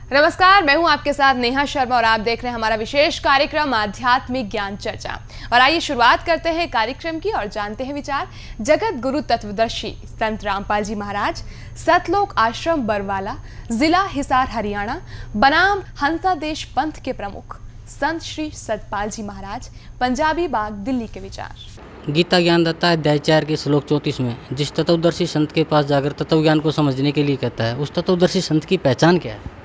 नमस्कार, मैं हूं आपके साथ नेहा शर्मा और आप देख रहे हैं हमारा विशेष कार्यक्रम आध्यात्मिक ज्ञान चर्चा। और आइए शुरुआत करते हैं कार्यक्रम की और जानते हैं विचार जगत गुरु तत्वदर्शी संत रामपाल जी महाराज, सतलोक आश्रम बरवाला, जिला हिसार हरियाणा, बनाम हंसादेश पंथ के प्रमुख संत श्री सतपाल जी महाराज, पंजाबी बाग, दिल्ली के विचार। गीता ज्ञानदाता अध्याय 4 के श्लोक 34 में जिस तत्वदर्शी संत के पास जाकर तत्व ज्ञान को समझने के लिए कहता है, उस तत्वदर्शी संत की पहचान क्या है?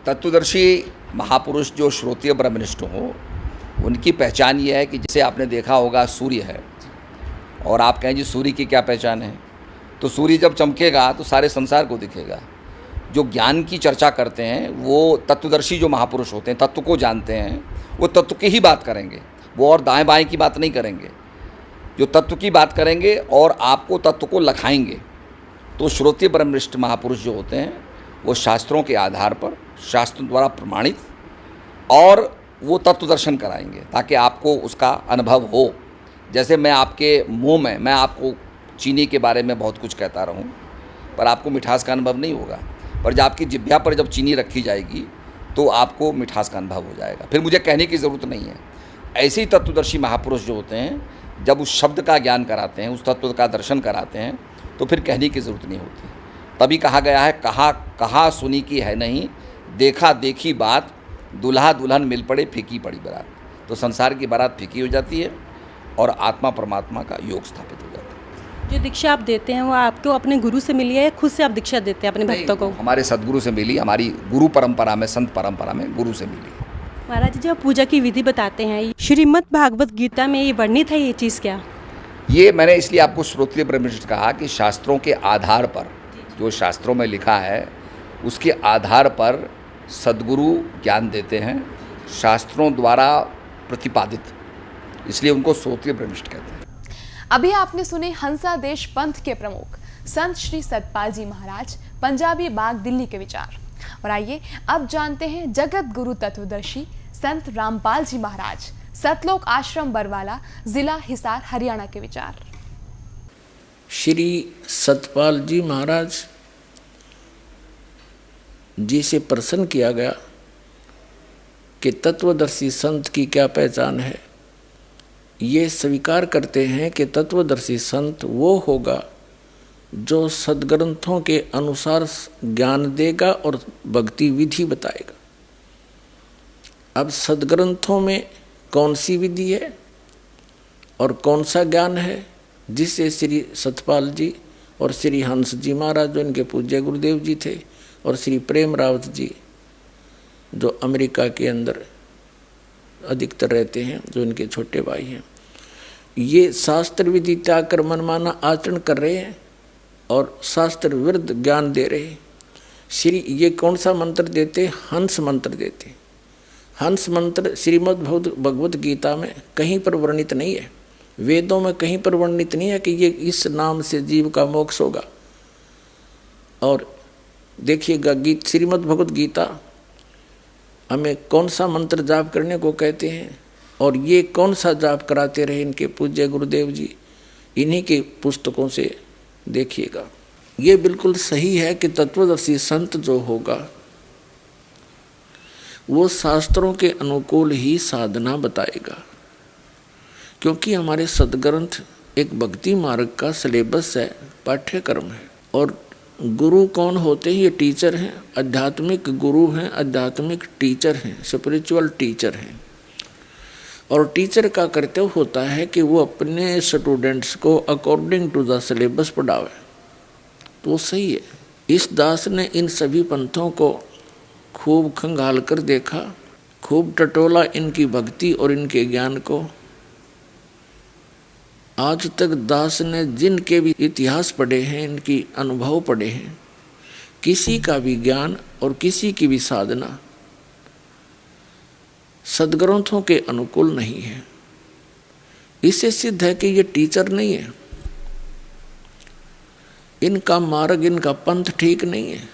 तत्वदर्शी महापुरुष जो श्रोत्रिय ब्रह्मनिष्ठ हो, उनकी पहचान ये है कि जैसे आपने देखा होगा सूर्य है और आप कहें जी सूर्य की क्या पहचान है, तो सूर्य जब चमकेगा तो सारे संसार को दिखेगा। जो ज्ञान की चर्चा करते हैं वो तत्वदर्शी जो महापुरुष होते हैं, तत्व को जानते हैं, वो तत्व की ही बात करेंगे, वो और दाएं बाएं की बात नहीं करेंगे। जो तत्व की बात करेंगे और आपको तत्व को लखाएंगे। तो श्रोत्रिय ब्रह्मनिष्ठ महापुरुष जो होते हैं वो शास्त्रों के आधार पर, शास्त्रों द्वारा प्रमाणित, और वो तत्व दर्शन कराएंगे ताकि आपको उसका अनुभव हो। जैसे मैं आपके मुंह में, मैं आपको चीनी के बारे में बहुत कुछ कहता रहूं, पर आपको मिठास का अनुभव नहीं होगा। पर जब आपकी जिह्वा पर जब चीनी रखी जाएगी तो आपको मिठास का अनुभव हो जाएगा, फिर मुझे कहने की ज़रूरत नहीं है। ऐसे ही तत्वदर्शी महापुरुष जो होते हैं, जब उस शब्द का ज्ञान कराते हैं, उस तत्व का दर्शन कराते हैं, तो फिर कहने की ज़रूरत नहीं होती। तभी कहा गया है, कहा सुनी की है नहीं, देखा देखी बात, दुल्हा दुल्हन मिल पड़े फीकी पड़ी बारात। तो संसार की बारात फीकी हो जाती है और आत्मा परमात्मा का योग स्थापित हो जाता है। जो दीक्षा आप देते हैं वो आपको अपने गुरु से मिली है या खुद से आप दीक्षा देते हैं अपने भक्तों को? हमारे सदगुरु से मिली, हमारी गुरु परंपरा में, संत परंपरा में गुरु से मिली। महाराज जी, जब पूजा की विधि बताते हैं, श्रीमद् भागवत गीता में ये वर्णित है, ये चीज़ क्या? ये मैंने इसलिए आपको श्रोत्रिय ब्रह्मनिष्ठ कहा कि शास्त्रों के आधार पर, जो शास्त्रों में लिखा है उसके आधार पर सद्गुरु ज्ञान देते हैं, शास्त्रों द्वारा प्रतिपादित, इसलिए उनको श्रोत्रिय ब्रह्मनिष्ठ कहते हैं। अभी आपने सुने हंसादेश पंथ के प्रमुख संत श्री सतपाल जी महाराज, पंजाबी बाग, दिल्ली के विचार। और आइए अब जानते हैं जगत गुरु तत्वदर्शी संत रामपाल जी महाराज, सतलोक आश्रम बरवाला, जिला हिसार हरियाणा के विचार। श्री सतपाल जी महाराज जी से प्रश्न किया गया कि तत्वदर्शी संत की क्या पहचान है। ये स्वीकार करते हैं कि तत्वदर्शी संत वो होगा जो सद्ग्रंथों के अनुसार ज्ञान देगा और भक्ति विधि बताएगा। अब सद्ग्रंथों में कौन सी विधि है और कौन सा ज्ञान है जिससे श्री सतपाल जी और श्री हंस जी महाराज जो इनके पूज्य गुरुदेव जी थे, और श्री प्रेम रावत जी जो अमेरिका के अंदर अधिकतर रहते हैं, जो इनके छोटे भाई हैं, ये शास्त्र विधि त्याग कर मनमाना आचरण कर रहे हैं और शास्त्र विरुद्ध ज्ञान दे रहे हैं। श्री ये कौन सा मंत्र देते? हंस मंत्र देते। हंस मंत्र श्रीमद् भगवत गीता में कहीं पर वर्णित नहीं है, वेदों में कहीं पर वर्णित नहीं है कि ये इस नाम से जीव का मोक्ष होगा। और देखिएगा श्रीमद् भगवत गीता हमें कौन सा मंत्र जाप करने को कहते हैं और ये कौन सा जाप कराते रहे इनके पूज्य गुरुदेव जी, इन्हीं के पुस्तकों से देखिएगा। ये बिल्कुल सही है कि तत्वदर्शी संत जो होगा वो शास्त्रों के अनुकूल ही साधना बताएगा, क्योंकि हमारे सद्ग्रंथ एक भक्ति मार्ग का सिलेबस है, पाठ्यक्रम है। और गुरु कौन होते हैं? ये टीचर हैं, आध्यात्मिक गुरु हैं, आध्यात्मिक टीचर हैं, स्पिरिचुअल टीचर हैं। और टीचर का कर्तव्य होता है कि वो अपने स्टूडेंट्स को अकॉर्डिंग टू द सिलेबस पढ़ावे। तो सही है। इस दास ने इन सभी पंथों को खूब खंगाल कर देखा, खूब टटोला इनकी भक्ति और इनके ज्ञान को। आज तक दास ने जिनके भी इतिहास पढ़े हैं, इनकी अनुभव पढ़े हैं, किसी का भी ज्ञान और किसी की भी साधना सद्ग्रंथों के अनुकूल नहीं है। इससे सिद्ध है कि ये टीचर नहीं है, इनका मार्ग, इनका पंथ ठीक नहीं है।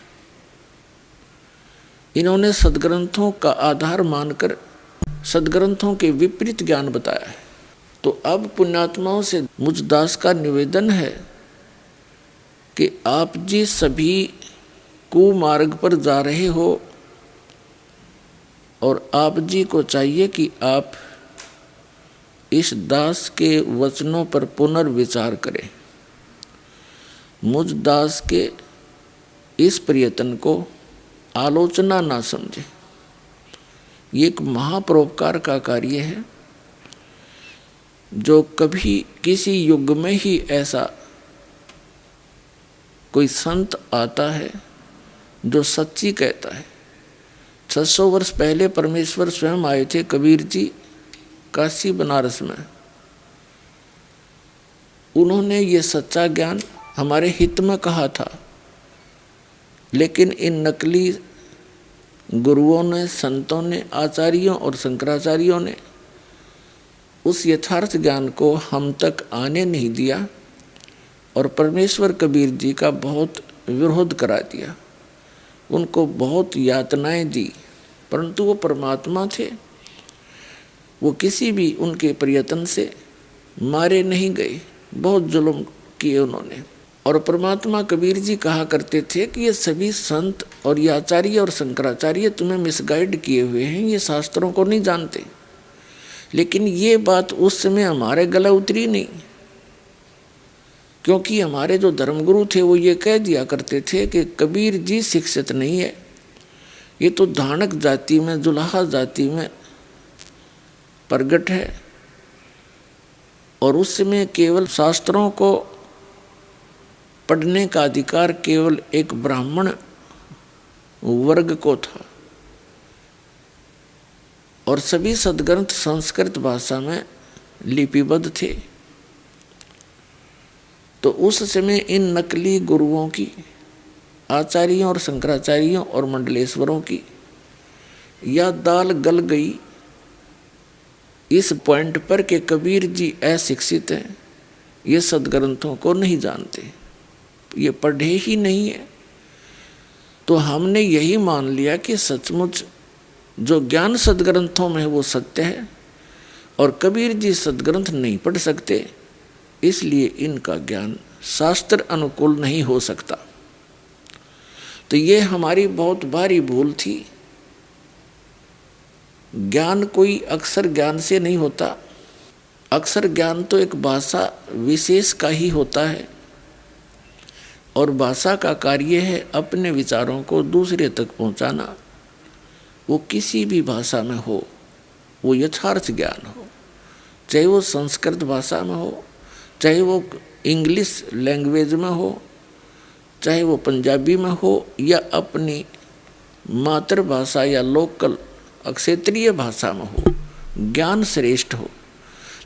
इन्होंने सद्ग्रंथों का आधार मानकर सद्ग्रंथों के विपरीत ज्ञान बताया है। तो अब पुण्यात्माओं से मुझ दास का निवेदन है कि आप जी सभी कुमार्ग पर जा रहे हो और आप जी को चाहिए कि आप इस दास के वचनों पर पुनर्विचार करें, मुझ दास के इस प्रयत्न को आलोचना ना समझे। ये एक महापरोपकार का कार्य है जो कभी किसी युग में ही ऐसा कोई संत आता है जो सच्ची कहता है। 600 वर्ष पहले परमेश्वर स्वयं आए थे कबीर जी काशी बनारस में। उन्होंने ये सच्चा ज्ञान हमारे हित में कहा था, लेकिन इन नकली गुरुओं ने, संतों ने, आचार्यों और शंकराचार्यों ने उस यथार्थ ज्ञान को हम तक आने नहीं दिया और परमेश्वर कबीर जी का बहुत विरोध करा दिया, उनको बहुत यातनाएं दी, परंतु वो परमात्मा थे। वो किसी भी उनके प्रयत्न से मारे नहीं गए, बहुत जुल्म किए उन्होंने। और परमात्मा कबीर जी कहा करते थे कि ये सभी संत और ये आचार्य और शंकराचार्य तुम्हें मिसगाइड किए हुए हैं, ये शास्त्रों को नहीं जानते। लेकिन ये बात उस समय हमारे गला उतरी नहीं, क्योंकि हमारे जो धर्मगुरु थे वो ये कह दिया करते थे कि कबीर जी शिक्षित नहीं है, ये तो धानक जाति में, जुलाहा जाति में प्रगट है। और उस समय केवल शास्त्रों को पढ़ने का अधिकार केवल एक ब्राह्मण वर्ग को था और सभी सद्ग्रंथ संस्कृत भाषा में लिपिबद्ध थे। तो उस समय इन नकली गुरुओं की, आचार्यों और शंकराचार्यों और मंडलेश्वरों की या दाल गल गई इस पॉइंट पर कि कबीर जी अशिक्षित हैं, ये सद्ग्रंथों को नहीं जानते, ये पढ़े ही नहीं है। तो हमने यही मान लिया कि सचमुच जो ज्ञान सद्ग्रंथों में है वो सत्य है और कबीर जी सद्ग्रंथ नहीं पढ़ सकते, इसलिए इनका ज्ञान शास्त्र अनुकूल नहीं हो सकता। तो ये हमारी बहुत भारी भूल थी। ज्ञान कोई अक्षर ज्ञान से नहीं होता, अक्षर ज्ञान तो एक भाषा विशेष का ही होता है और भाषा का कार्य है अपने विचारों को दूसरे तक पहुंचाना। वो किसी भी भाषा में हो, वो यथार्थ ज्ञान हो, चाहे वो संस्कृत भाषा में हो, चाहे वो इंग्लिश लैंग्वेज में हो, चाहे वो पंजाबी में हो या अपनी मातृभाषा या लोकल क्षेत्रीय भाषा में हो, ज्ञान श्रेष्ठ हो।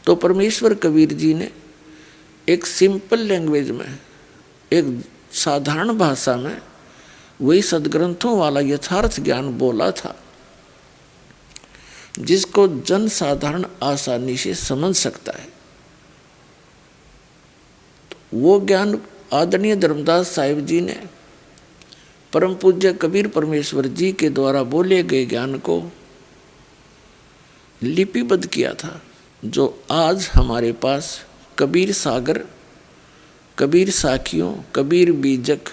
तो परमेश्वर कबीर जी ने एक सिंपल लैंग्वेज में, एक साधारण भाषा में वही सद्ग्रंथों वाला यथार्थ ज्ञान बोला था जिसको जन साधारण आसानी से समझ सकता है। तो वो ज्ञान आदरणीय धर्मदास साहिब जी ने परम पूज्य कबीर परमेश्वर जी के द्वारा बोले गए ज्ञान को लिपिबद्ध किया था, जो आज हमारे पास कबीर सागर, कबीर साखियों, कबीर बीजक,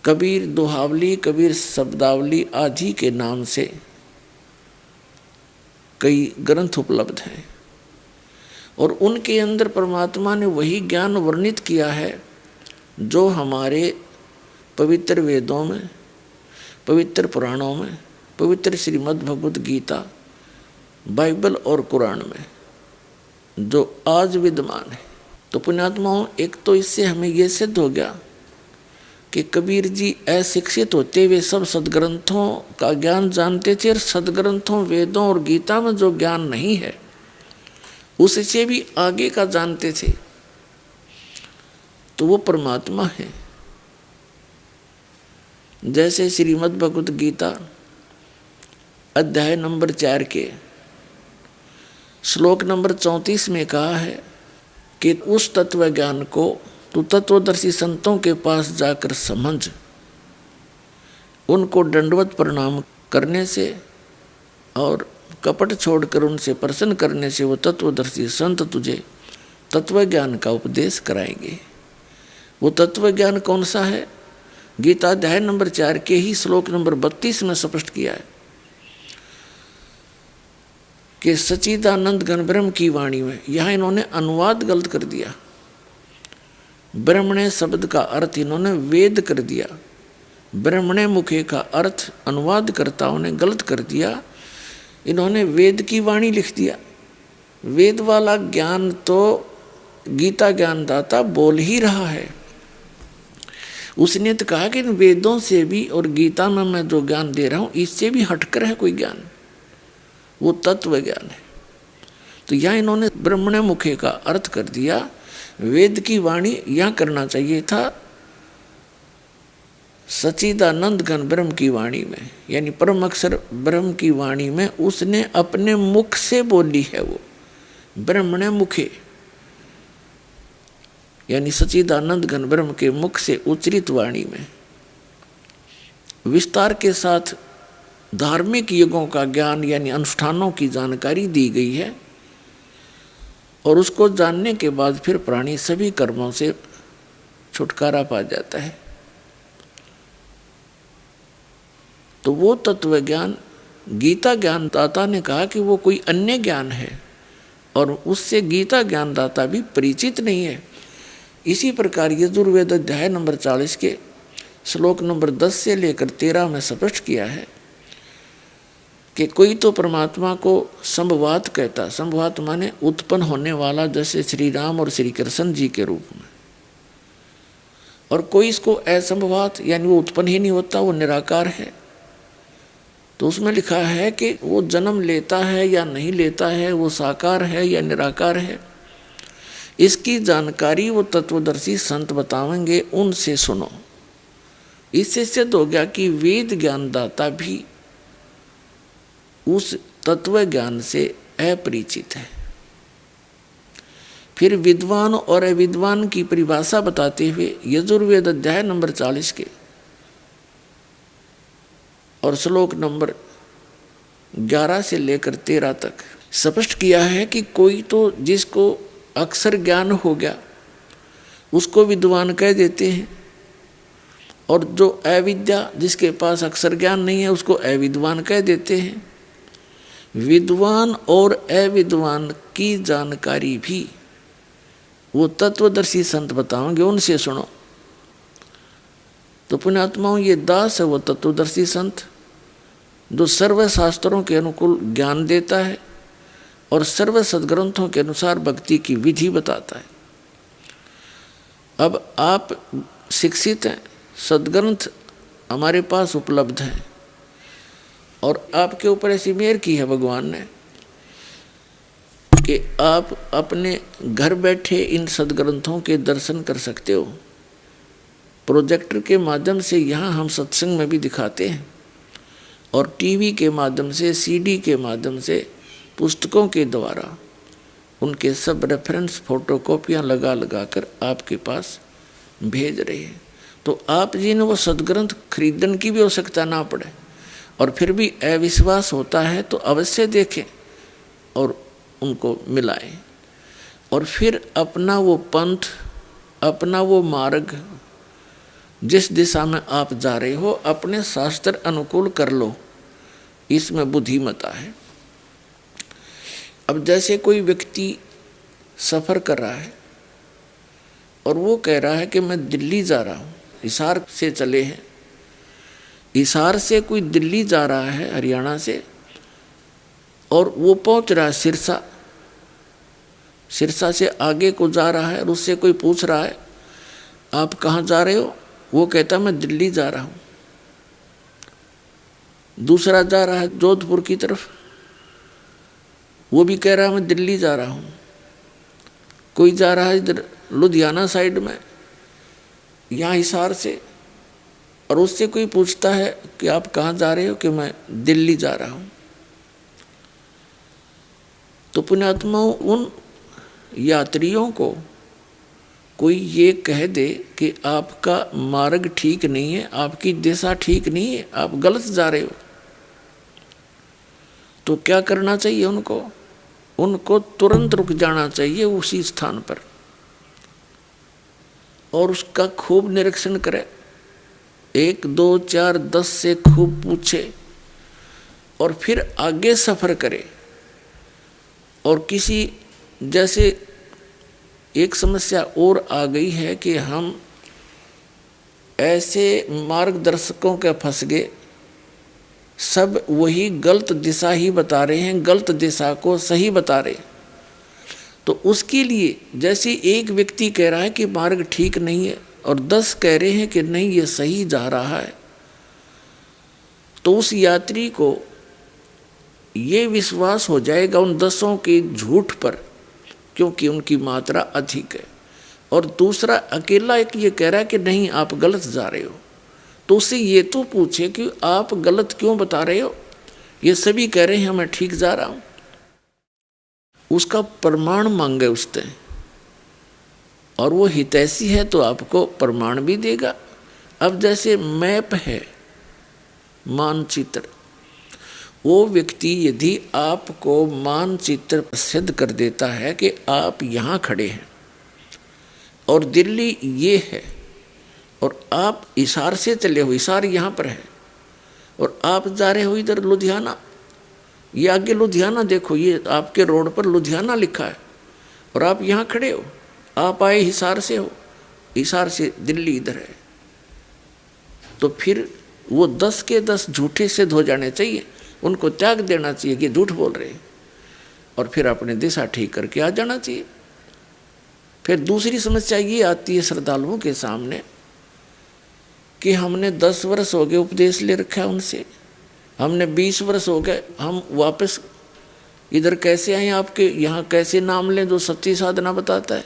कबीर दोहावली, कबीर शब्दावली आदि के नाम से कई ग्रंथ उपलब्ध हैं और उनके अंदर परमात्मा ने वही ज्ञान वर्णित किया है जो हमारे पवित्र वेदों में, पवित्र पुराणों में, पवित्र श्रीमद् भगवद गीता, बाइबल और कुरान में जो आज विद्यमान है। तो पुण्यात्माओं, एक तो इससे हमें यह सिद्ध हो गया कि कबीर जी अशिक्षित होते हुए सब सद्ग्रंथों का ज्ञान जानते थे और सद्ग्रंथों, वेदों और गीता में जो ज्ञान नहीं है उससे भी आगे का जानते थे। तो वो परमात्मा है। जैसे श्रीमद् भगवद गीता अध्याय नंबर 4 के श्लोक नंबर 34 में कहा है कि उस तत्व ज्ञान को तू तत्वदर्शी संतों के पास जाकर समझ, उनको दंडवत प्रणाम करने से और कपट छोड़कर उनसे प्रसन्न करने से वो तत्वदर्शी संत तुझे तत्व ज्ञान का उपदेश कराएंगे। वो तत्व ज्ञान कौन सा है? गीता अध्याय नंबर 4 के ही श्लोक नंबर 32 में स्पष्ट किया है कि सच्चिदानंद घन ब्रह्म की वाणी में, यहाँ इन्होंने अनुवाद गलत कर दिया। ब्रह्मणे शब्द का अर्थ इन्होंने वेद कर दिया, ब्रह्मणे मुखे का अर्थ अनुवादकर्ताओं ने गलत कर दिया। इन्होंने वेद की वाणी लिख दिया। वेद वाला ज्ञान तो गीता ज्ञानदाता बोल ही रहा है। उसने तो कहा कि इन वेदों से भी और गीता में मैं जो ज्ञान दे रहा हूं इससे भी हटकर है कोई ज्ञान, वो तत्व ज्ञान है। तो यहाँ इन्होंने ब्रह्मणे मुखे का अर्थ कर दिया। वेद की वाणी यहाँ करना चाहिए था सच्चिदानंद घन ब्रह्म की वाणी में, यानी परम अक्षर ब्रह्म की वाणी में उसने अपने मुख से बोली है। वो ब्रह्मणे मुखे यानी सच्चिदानंद घन ब्रह्म के मुख से उच्चरित वाणी में विस्तार के साथ धार्मिक युगों का ज्ञान यानी अनुष्ठानों की जानकारी दी गई है। और उसको जानने के बाद फिर प्राणी सभी कर्मों से छुटकारा पा जाता है। तो वो तत्व ज्ञान गीता ज्ञानदाता ने कहा कि वो कोई अन्य ज्ञान है और उससे गीता ज्ञानदाता भी परिचित नहीं है। इसी प्रकार यजुर्वेद अध्याय नंबर 40 के श्लोक नंबर 10 से लेकर 13 में स्पष्ट किया है कि कोई तो परमात्मा को संभवात कहता, संभवात माने उत्पन्न होने वाला, जैसे श्री राम और श्री कृष्ण जी के रूप में, और कोई इसको असंभवात यानी वो उत्पन्न ही नहीं होता, वो निराकार है। तो उसमें लिखा है कि वो जन्म लेता है या नहीं लेता है, वो साकार है या निराकार है, इसकी जानकारी वो तत्वदर्शी संत बतावेंगे, उनसे सुनो। इससे सिद्ध हो गया कि वेद ज्ञानदाता भी उस तत्व ज्ञान से अपरिचित है। फिर विद्वान और अविद्वान की परिभाषा बताते हुए यजुर्वेद अध्याय नंबर 40 के और श्लोक नंबर 11 से लेकर 13 तक स्पष्ट किया है कि कोई तो जिसको अक्षर ज्ञान हो गया उसको विद्वान कह देते हैं, और जो अविद्या जिसके पास अक्षर ज्ञान नहीं है उसको अविद्वान कह देते हैं। विद्वान और अविद्वान की जानकारी भी वो तत्वदर्शी संत बताओगे, उनसे सुनो। तो पुण्यात्माओं, ये दास है वो तत्वदर्शी संत जो सर्व शास्त्रों के अनुकूल ज्ञान देता है और सर्व सद्ग्रंथों के अनुसार भक्ति की विधि बताता है। अब आप शिक्षित हैं, सद्ग्रंथ हमारे पास उपलब्ध हैं और आपके ऊपर ऐसी मेहर की है भगवान ने कि आप अपने घर बैठे इन सद्ग्रंथों के दर्शन कर सकते हो। प्रोजेक्टर के माध्यम से यहाँ हम सत्संग में भी दिखाते हैं और टीवी के माध्यम से, सीडी के माध्यम से, पुस्तकों के द्वारा उनके सब रेफरेंस फोटोकॉपियाँ लगा लगा कर आपके पास भेज रहे हैं। तो आप जी ने वो सद्ग्रंथ खरीदने की भी आवश्यकता ना पड़े, और फिर भी अविश्वास होता है तो अवश्य देखें और उनको मिलाएं, और फिर अपना वो पंथ, अपना वो मार्ग जिस दिशा में आप जा रहे हो अपने शास्त्र अनुकूल कर लो। इसमें बुद्धिमता है। अब जैसे कोई व्यक्ति सफ़र कर रहा है और वो कह रहा है कि मैं दिल्ली जा रहा हूँ, हिसार से चले हैं, हिसार से कोई दिल्ली जा रहा है हरियाणा से, और वो पहुँच रहा है सिरसा, सिरसा से आगे को जा रहा है और उससे कोई पूछ रहा है आप कहाँ जा रहे हो, वो कहता मैं दिल्ली जा रहा हूँ। दूसरा जा रहा है जोधपुर की तरफ, वो भी कह रहा है मैं दिल्ली जा रहा हूँ। कोई जा रहा है इधर लुधियाना साइड में, यहाँ हिसार से, और उससे कोई पूछता है कि आप कहाँ जा रहे हो, कि मैं दिल्ली जा रहा हूँ। तो पुण्यात्माओं, उन यात्रियों को कोई ये कह दे कि आपका मार्ग ठीक नहीं है, आपकी दिशा ठीक नहीं है, आप गलत जा रहे हो, तो क्या करना चाहिए उनको? उनको तुरंत रुक जाना चाहिए उसी स्थान पर और उसका खूब निरीक्षण करे 1 2 4 10 से खूब पूछे और फिर आगे सफ़र करे। और किसी जैसे एक समस्या और आ गई है कि हम ऐसे मार्गदर्शकों के फंस गए, सब वही गलत दिशा ही बता रहे हैं, गलत दिशा को सही बता रहे। तो उसके लिए जैसे एक व्यक्ति कह रहा है कि मार्ग ठीक नहीं है और 10 कह रहे हैं कि नहीं ये सही जा रहा है, तो उस यात्री को ये विश्वास हो जाएगा उन 10 के झूठ पर, क्योंकि उनकी मात्रा अधिक है। और दूसरा अकेला एक ये कह रहा है कि नहीं आप गलत जा रहे हो, तो उससे ये तो पूछे कि आप गलत क्यों बता रहे हो, ये सभी कह रहे हैं मैं ठीक जा रहा हूँ। उसका प्रमाण मांगे उससे, और वो हितैषी है तो आपको प्रमाण भी देगा। अब जैसे मैप है, मानचित्र, वो व्यक्ति यदि आपको मानचित्र सिद्ध कर देता है कि आप यहाँ खड़े हैं और दिल्ली ये है और आप हिसार से चले हो, हिसार यहाँ पर है और आप जा रहे हो इधर लुधियाना, ये आगे लुधियाना देखो, ये आपके रोड पर लुधियाना लिखा है और आप यहाँ खड़े हो, आप आए हिसार से हो, हिसार से दिल्ली इधर है, तो फिर वो 10 के 10 झूठे सिद्ध हो जाने चाहिए, उनको त्याग देना चाहिए कि झूठ बोल रहे हैं और फिर अपनी दिशा ठीक करके आ जाना चाहिए। फिर दूसरी समस्या ये आती है श्रद्धालुओं के सामने कि हमने 10 वर्ष हो गए उपदेश ले रखा है उनसे, हमने 20 वर्ष हो गए, हम वापस इधर कैसे आए, आपके यहाँ कैसे नाम लें जो सच्ची साधना बताता है,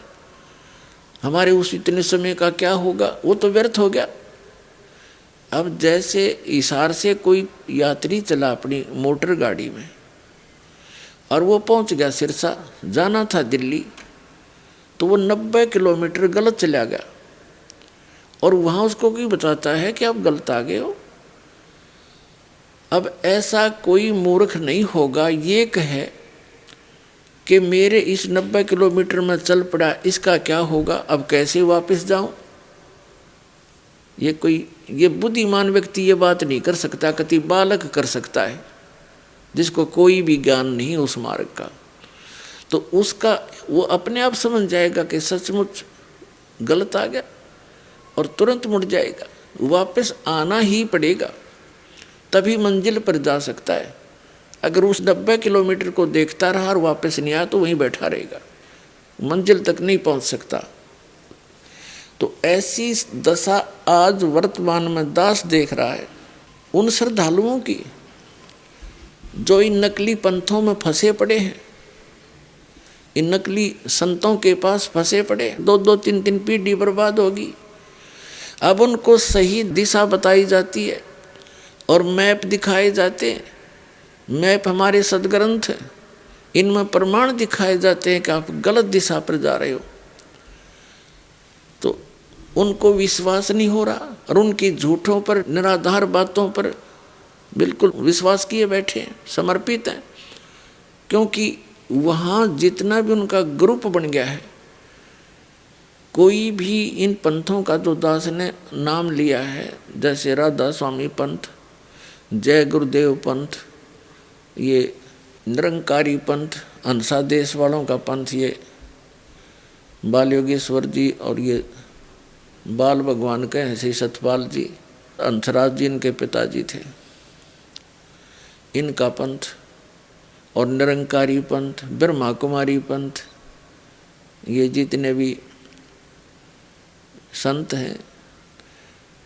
हमारे उस इतने समय का क्या होगा, वो तो व्यर्थ हो गया। अब जैसे हिसार से कोई यात्री चला अपनी मोटर गाड़ी में और वो पहुंच गया सिरसा, जाना था दिल्ली, तो वो 90 किलोमीटर गलत चला गया और वहाँ उसको कोई बताता है कि आप गलत आ गए हो। अब ऐसा कोई मूर्ख नहीं होगा ये कहे कि मेरे इस 90 किलोमीटर में चल पड़ा, इसका क्या होगा, अब कैसे वापस जाऊं। ये बुद्धिमान व्यक्ति ये बात नहीं कर सकता, कति बालक कर सकता है जिसको कोई भी ज्ञान नहीं उस मार्ग का, तो उसका वो अपने आप समझ जाएगा कि सचमुच गलत आ गया और तुरंत मुड़ जाएगा, वापस आना ही पड़ेगा, तभी मंजिल पर जा सकता है। अगर उस 90 किलोमीटर को देखता रहा और वापस नहीं आया तो वहीं बैठा रहेगा, मंजिल तक नहीं पहुंच सकता। तो ऐसी दशा आज वर्तमान में दास देख रहा है उन श्रद्धालुओं की जो इन नकली पंथों में फंसे पड़े हैं, इन नकली संतों के पास फंसे पड़े, 2-2 3-3 पीढ़ी बर्बाद होगी। अब उनको सही दिशा बताई जाती है और मैप दिखाए जाते हैं, मैप हमारे सदग्रंथ हैं, इनमें प्रमाण दिखाए जाते हैं कि आप गलत दिशा पर जा रहे हो, तो उनको विश्वास नहीं हो रहा और उनकी झूठों पर, निराधार बातों पर बिल्कुल विश्वास किए बैठे हैं, समर्पित हैं, क्योंकि वहाँ जितना भी उनका ग्रुप बन गया है, कोई भी इन पंथों का जो दास ने नाम लिया है, जैसे राधा स्वामी पंथ, जय गुरुदेव पंथ, ये निरंकारी पंथ, हंसा देश वालों का पंथ, ये बाल योगेश्वर जी और ये बाल भगवान के हैं श्री सतपाल जी, हंसराज जी इनके पिताजी थे, इनका पंथ, और निरंकारी पंथ, ब्रह्मा कुमारी पंथ, ये जितने भी संत हैं,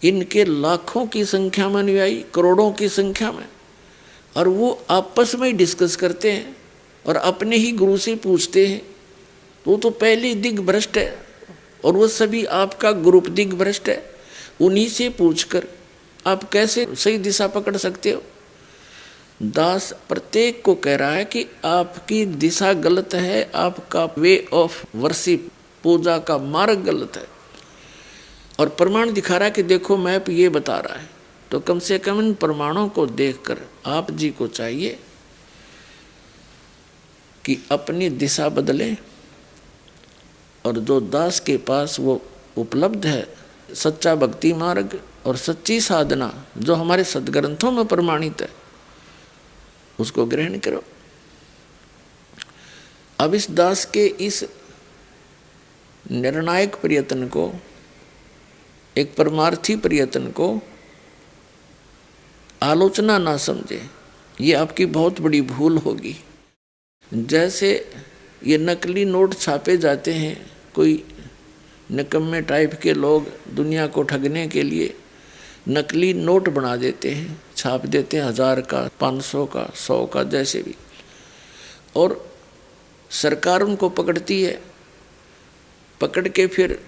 इनके लाखों की संख्या में अनुयायी, करोड़ों की संख्या में, और वो आपस में ही डिस्कस करते हैं और अपने ही गुरु से पूछते हैं, वो तो पहले दिग्भ्रष्ट है और वो सभी आपका ग्रुप दिग्भ्रष्ट है, उन्हीं से पूछकर आप कैसे सही दिशा पकड़ सकते हो। दास प्रत्येक को कह रहा है कि आपकी दिशा गलत है, आपका वे ऑफ वर्शिप, पूजा का मार्ग गलत है, और प्रमाण दिखा रहा है कि देखो मैप ये बता रहा है। तो कम से कम इन प्रमाणों को देखकर आप जी को चाहिए कि अपनी दिशा बदलें, और जो दास के पास वो उपलब्ध है सच्चा भक्ति मार्ग, और सच्ची साधना जो हमारे सदग्रंथों में प्रमाणित है उसको ग्रहण करो। अब इस दास के इस निर्णायक प्रयत्न को, एक परमार्थी प्रयत्न को आलोचना ना समझे, ये आपकी बहुत बड़ी भूल होगी। जैसे ये नकली नोट छापे जाते हैं, कोई निकम्मे टाइप के लोग दुनिया को ठगने के लिए नकली नोट बना देते हैं, छाप देते हैं 1000 का, 500 का, 100 का, जैसे भी, और सरकार उनको पकड़ती है। पकड़ के फिर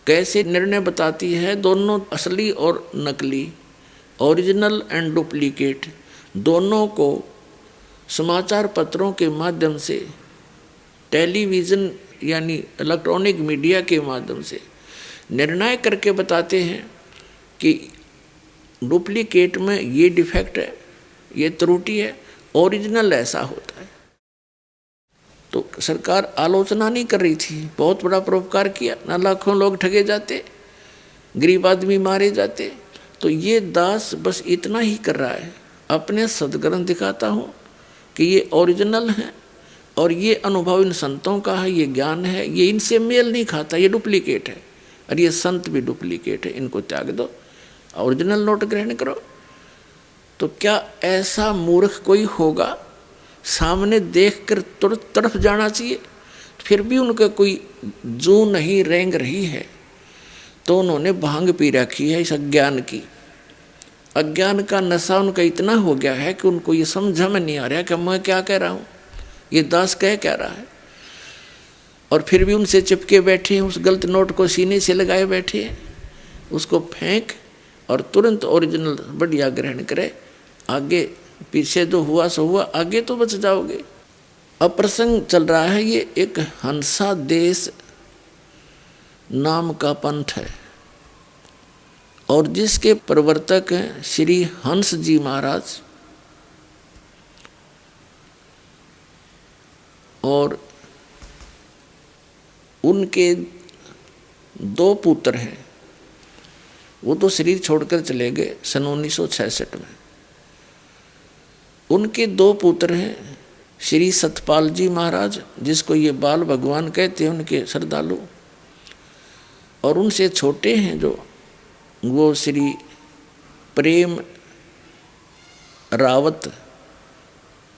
कैसे निर्णय बताती है, दोनों असली और नकली, ओरिजिनल एंड डुप्लीकेट, दोनों को समाचार पत्रों के माध्यम से, टेलीविज़न यानी इलेक्ट्रॉनिक मीडिया के माध्यम से निर्णय करके बताते हैं कि डुप्लीकेट में ये डिफेक्ट है, ये त्रुटि है, ओरिजिनल ऐसा होता है। तो सरकार आलोचना नहीं कर रही थी, बहुत बड़ा परोपकार किया, ना लाखों लोग ठगे जाते, गरीब आदमी मारे जाते। तो ये दास बस इतना ही कर रहा है, अपने सदग्रंथ दिखाता हूँ कि ये ओरिजिनल है और ये अनुभव इन संतों का है, ये ज्ञान है, ये इनसे मेल नहीं खाता, ये डुप्लीकेट है, और ये संत भी डुप्लीकेट है, इनको त्याग दो, ओरिजिनल नोट ग्रहण करो। तो क्या ऐसा मूर्ख कोई होगा? सामने देखकर तुरंत तरफ जाना चाहिए, फिर भी उनका कोई जू नहीं रेंग रही है, तो उन्होंने भांग पी रखी है इस अज्ञान की। अज्ञान का नशा उनका इतना हो गया है कि उनको ये समझ में नहीं आ रहा कि मैं क्या कह रहा हूँ, ये दास कह रहा है, और फिर भी उनसे चिपके बैठे हैं, उस गलत नोट को सीने से लगाए बैठे हैं। उसको फेंक और तुरंत ओरिजिनल बढ़िया ग्रहण करे। आगे पीछे जो हुआ सो हुआ, आगे तो बच जाओगे। अब प्रसंग चल रहा है, ये एक हंसा देश नाम का पंथ है, और जिसके प्रवर्तक हैं श्री हंस जी महाराज, और उनके 2 पुत्र हैं। वो तो शरीर छोड़कर चले गए सन 1966 में। उनके 2 पुत्र हैं श्री सतपाल जी महाराज, जिसको ये बाल भगवान कहते हैं, उनके श्रद्धालु, और उनसे छोटे हैं जो वो श्री प्रेम रावत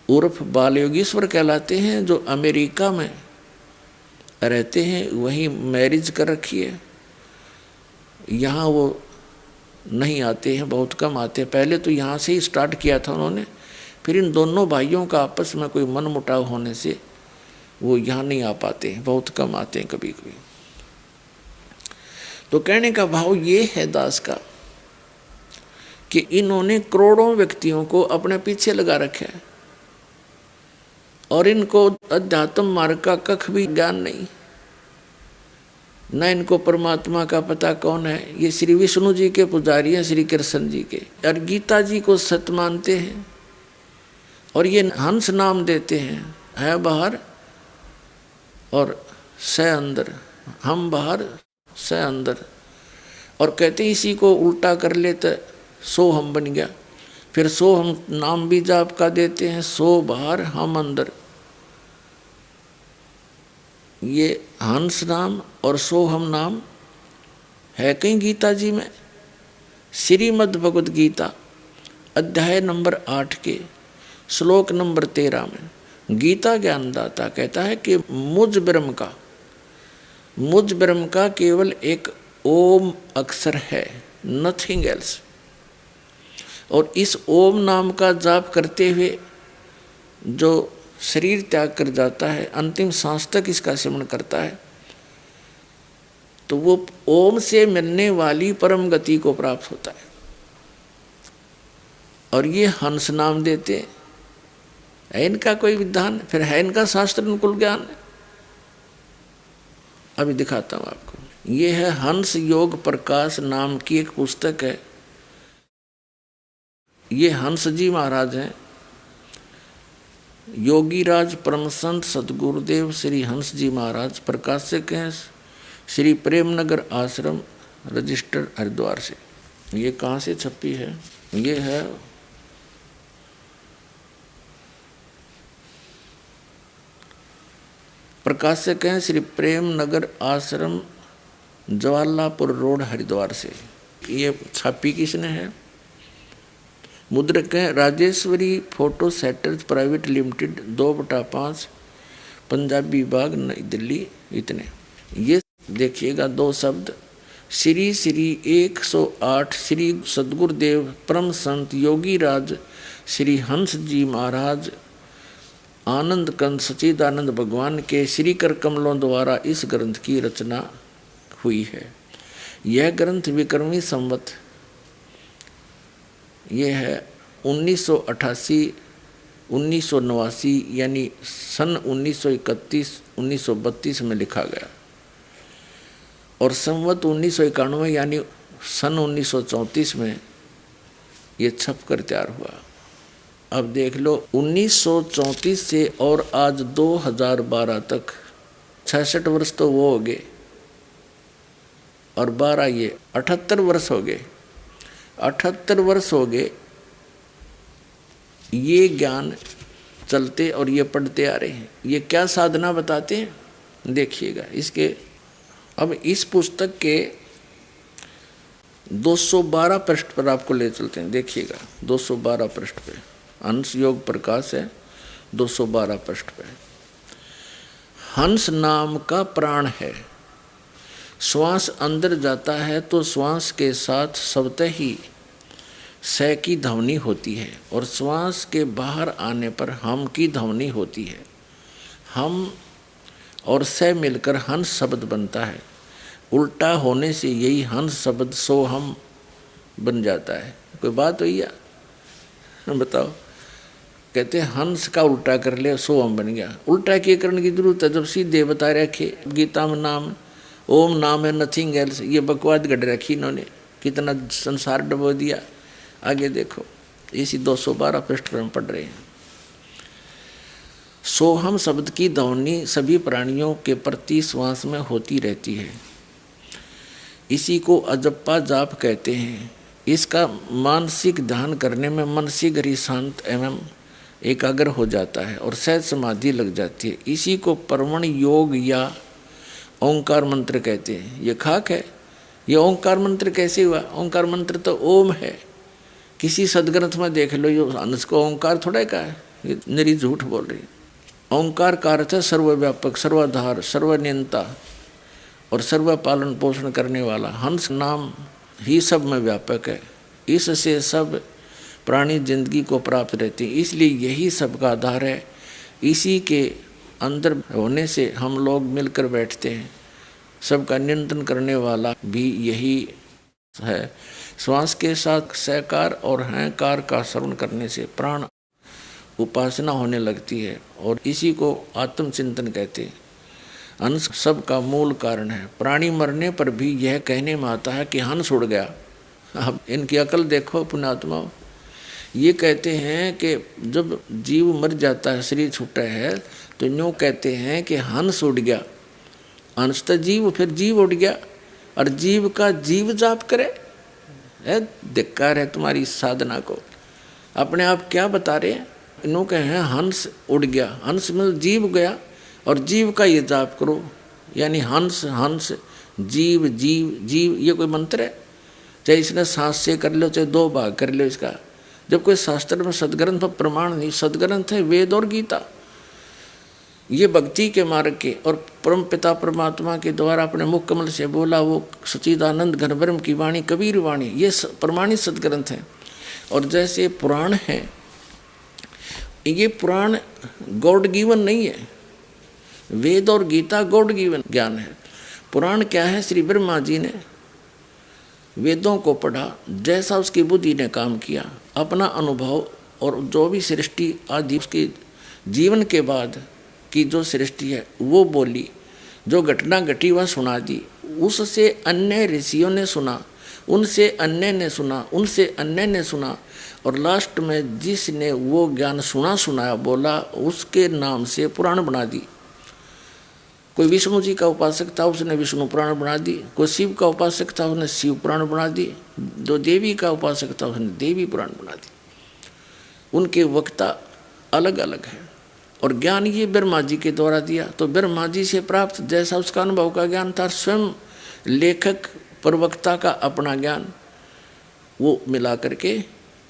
उर्फ बाल योगीश्वर कहलाते हैं, जो अमेरिका में रहते हैं, वहीं मैरिज कर रखी है। यहाँ वो नहीं आते हैं, बहुत कम आते हैं। पहले तो यहाँ से ही स्टार्ट किया था उन्होंने, फिर इन दोनों भाइयों का आपस में कोई मनमुटाव होने से वो यहाँ नहीं आ पाते हैं, बहुत कम आते हैं कभी कभी। तो कहने का भाव ये है दास का कि इन्होंने करोड़ों व्यक्तियों को अपने पीछे लगा रखा है, और इनको अध्यात्म मार्ग का कख भी ज्ञान नहीं, न इनको परमात्मा का पता कौन है। ये श्री विष्णु जी के पुजारी हैं, श्री कृष्ण जी के, और गीता जी को सत्य मानते हैं, और ये हंस नाम देते हैं, है बाहर और से अंदर, हम बाहर से अंदर, और कहते हैं इसी को उल्टा कर लेते सो हम बन गया। फिर सो हम नाम भी जाप का देते हैं, सो बाहर हम अंदर। ये हंस नाम और सो हम नाम है कहीं गीता जी में। श्रीमद् भगवद गीता अध्याय नंबर 8 के श्लोक नंबर 13 में गीता ज्ञानदाता कहता है कि मुझ ब्रह्म का केवल एक ओम अक्षर है, नथिंग एल्स। और इस ओम नाम का जाप करते हुए जो शरीर त्याग कर जाता है, अंतिम सांस तक इसका सेवन करता है, तो वो ओम से मिलने वाली परम गति को प्राप्त होता है। और ये हंस नाम देते है इनका कोई विधान, फिर है इनका शास्त्र अनुकूल ज्ञान। अभी दिखाता हूँ आपको। ये है हंस योग प्रकाश नाम की एक पुस्तक है। ये हंस जी महाराज हैं, योगीराज परम संत सदगुरुदेव श्री हंस जी महाराज प्रकाशक हैं, श्री प्रेमनगर आश्रम रजिस्टर हरिद्वार से। ये कहाँ से छपी है? ये है प्रकाशक हैं श्री प्रेम नगर आश्रम, जवाहरलालपुर रोड, हरिद्वार से। ये छापी किसने है? मुद्रक हैं Rajeshwari photo setters private limited, 2/5, Punjabi Bagh, New Delhi. इतने ये देखिएगा 2 शब्द, श्री श्री 108 श्री सदगुरुदेव परम संत योगी राज श्री हंस जी महाराज आनंद कंद सच्चिदानंद भगवान के श्री कर कमलों द्वारा इस ग्रंथ की रचना हुई है। यह ग्रंथ विक्रमी संवत ये है 1988 1989 यानी सन 1931-1932 में लिखा गया, और संवत 1991 यानी सन 1934 में ये छप कर तैयार हुआ। अब देख लो 1934 से और आज 2012 तक 66 वर्ष तो वो हो गए, और 12 ये 78 वर्ष हो गए। 78 वर्ष हो गए ये ज्ञान चलते और ये पढ़ते आ रहे हैं। ये क्या साधना बताते हैं देखिएगा इसके। अब इस पुस्तक के 212 पृष्ठ पर आपको ले चलते हैं, देखिएगा 212 पृष्ठ पे हंस योग प्रकाश है, 212 पृष्ठ पे। हंस नाम का प्राण है, श्वास अंदर जाता है तो श्वास के साथ स्वतः ही स की ध्वनि होती है, और श्वास के बाहर आने पर हम की ध्वनि होती है। हम और स मिलकर हंस शब्द बनता है। उल्टा होने से यही हंस शब्द सो हम बन जाता है। कोई बात हुई या बताओ? कहते हैं हंस का उल्टा कर ले सो हम बन गया। उल्टा किए करने की जरूरत है जब सीधे बता रखे। गीता में नाम ओम नाम है नथिंग एल्स, ये बकवाद गढ़ रखी इन्होंने, कितना संसार डबो दिया। आगे देखो इसी 212 पृष्ठ पर हम पढ़ रहे हैं। सोहम शब्द की ध्वनि सभी प्राणियों के प्रति श्वास में होती रहती है। इसी को अजप्पा जाप कहते हैं। इसका मानसिक ध्यान करने में मन शीघ्र ही शांत एवं एकाग्र हो जाता है और सहज समाधि लग जाती है। इसी को परमण योग या ओंकार मंत्र कहते हैं। ये खाक है। ये ओंकार मंत्र कैसे हुआ? ओंकार मंत्र तो ओम है। किसी सदग्रंथ में देख लो, ये हंस को ओंकार थोड़ा का है, ये निरी झूठ बोल रही है। ओंकार का अर्थ है सर्वव्यापक, सर्वाधार, सर्वनियंता और सर्व पालन पोषण करने वाला। हंस नाम ही सब में व्यापक है। इससे सब प्राणी जिंदगी को प्राप्त रहते हैं, इसलिए यही सबका आधार है। इसी के अंदर होने से हम लोग मिलकर बैठते हैं। सबका नियंत्रण करने वाला भी यही है। श्वास के साथ सहकार और हंकार का श्रवण करने से प्राण उपासना होने लगती है और इसी को आत्मचिंतन कहते हैं। हंस सब का मूल कारण है। प्राणी मरने पर भी यह कहने में आता है कि हंस उड़ गया। अब इनकी अकल देखो पुण्यात्मा। ये कहते हैं कि जब जीव मर जाता है, शरीर छूटा है, तो यूँ कहते हैं कि हंस उड़ गया। हंस तो जीव, फिर जीव उड़ गया और जीव का जीव जाप करे। धिक्कार है तुम्हारी साधना को। अपने आप क्या बता रहे हैं? इन्हों कहे हैं हंस उड़ गया। हंस में जीव गया और जीव का ये जाप करो, यानी हंस हंस जीव जीव जीव। ये कोई मंत्र है? चाहे इसने सांस से कर लो, चाहे 2 भाग कर लो इसका। जब कोई शास्त्र में सदग्रंथ पर प्रमाण नहीं, सदग्रंथ है वेद और गीता। ये भक्ति के मार्ग के और परम पिता परमात्मा के द्वारा अपने मुख कमल से बोला वो सच्चिदानंद घन ब्रह्म की वाणी, कबीर वाणी, ये प्रमाणित सदग्रंथ हैं। और जैसे पुराण है, ये पुराण गॉड गिवन नहीं है। वेद और गीता गॉड गिवन ज्ञान है। पुराण क्या है? श्री ब्रह्मा जी ने वेदों को पढ़ा, जैसा उसकी बुद्धि ने काम किया, अपना अनुभव और जो भी सृष्टि आदि उसके जीवन के बाद की जो सृष्टि है वो बोली, जो घटना घटी वह सुना दी। उससे अन्य ऋषियों ने सुना, उनसे अन्य ने सुना, उनसे अन्य ने सुना, और लास्ट में जिसने वो ज्ञान सुनाया बोला, उसके नाम से पुराण बना दी। कोई विष्णु जी का उपासक था, उसने विष्णु पुराण बना दी। कोई शिव का उपासक था, उसने शिव पुराण बना दी। जो देवी का उपासक था, उसने देवी पुराण बना दी। उनके वक्ता अलग अलग हैं। और ज्ञान ये ब्रह्मा जी के द्वारा दिया, तो ब्रह्मा जी से प्राप्त जैसा उसका अनुभव का ज्ञान था, स्वयं लेखक प्रवक्ता का अपना ज्ञान वो मिला करके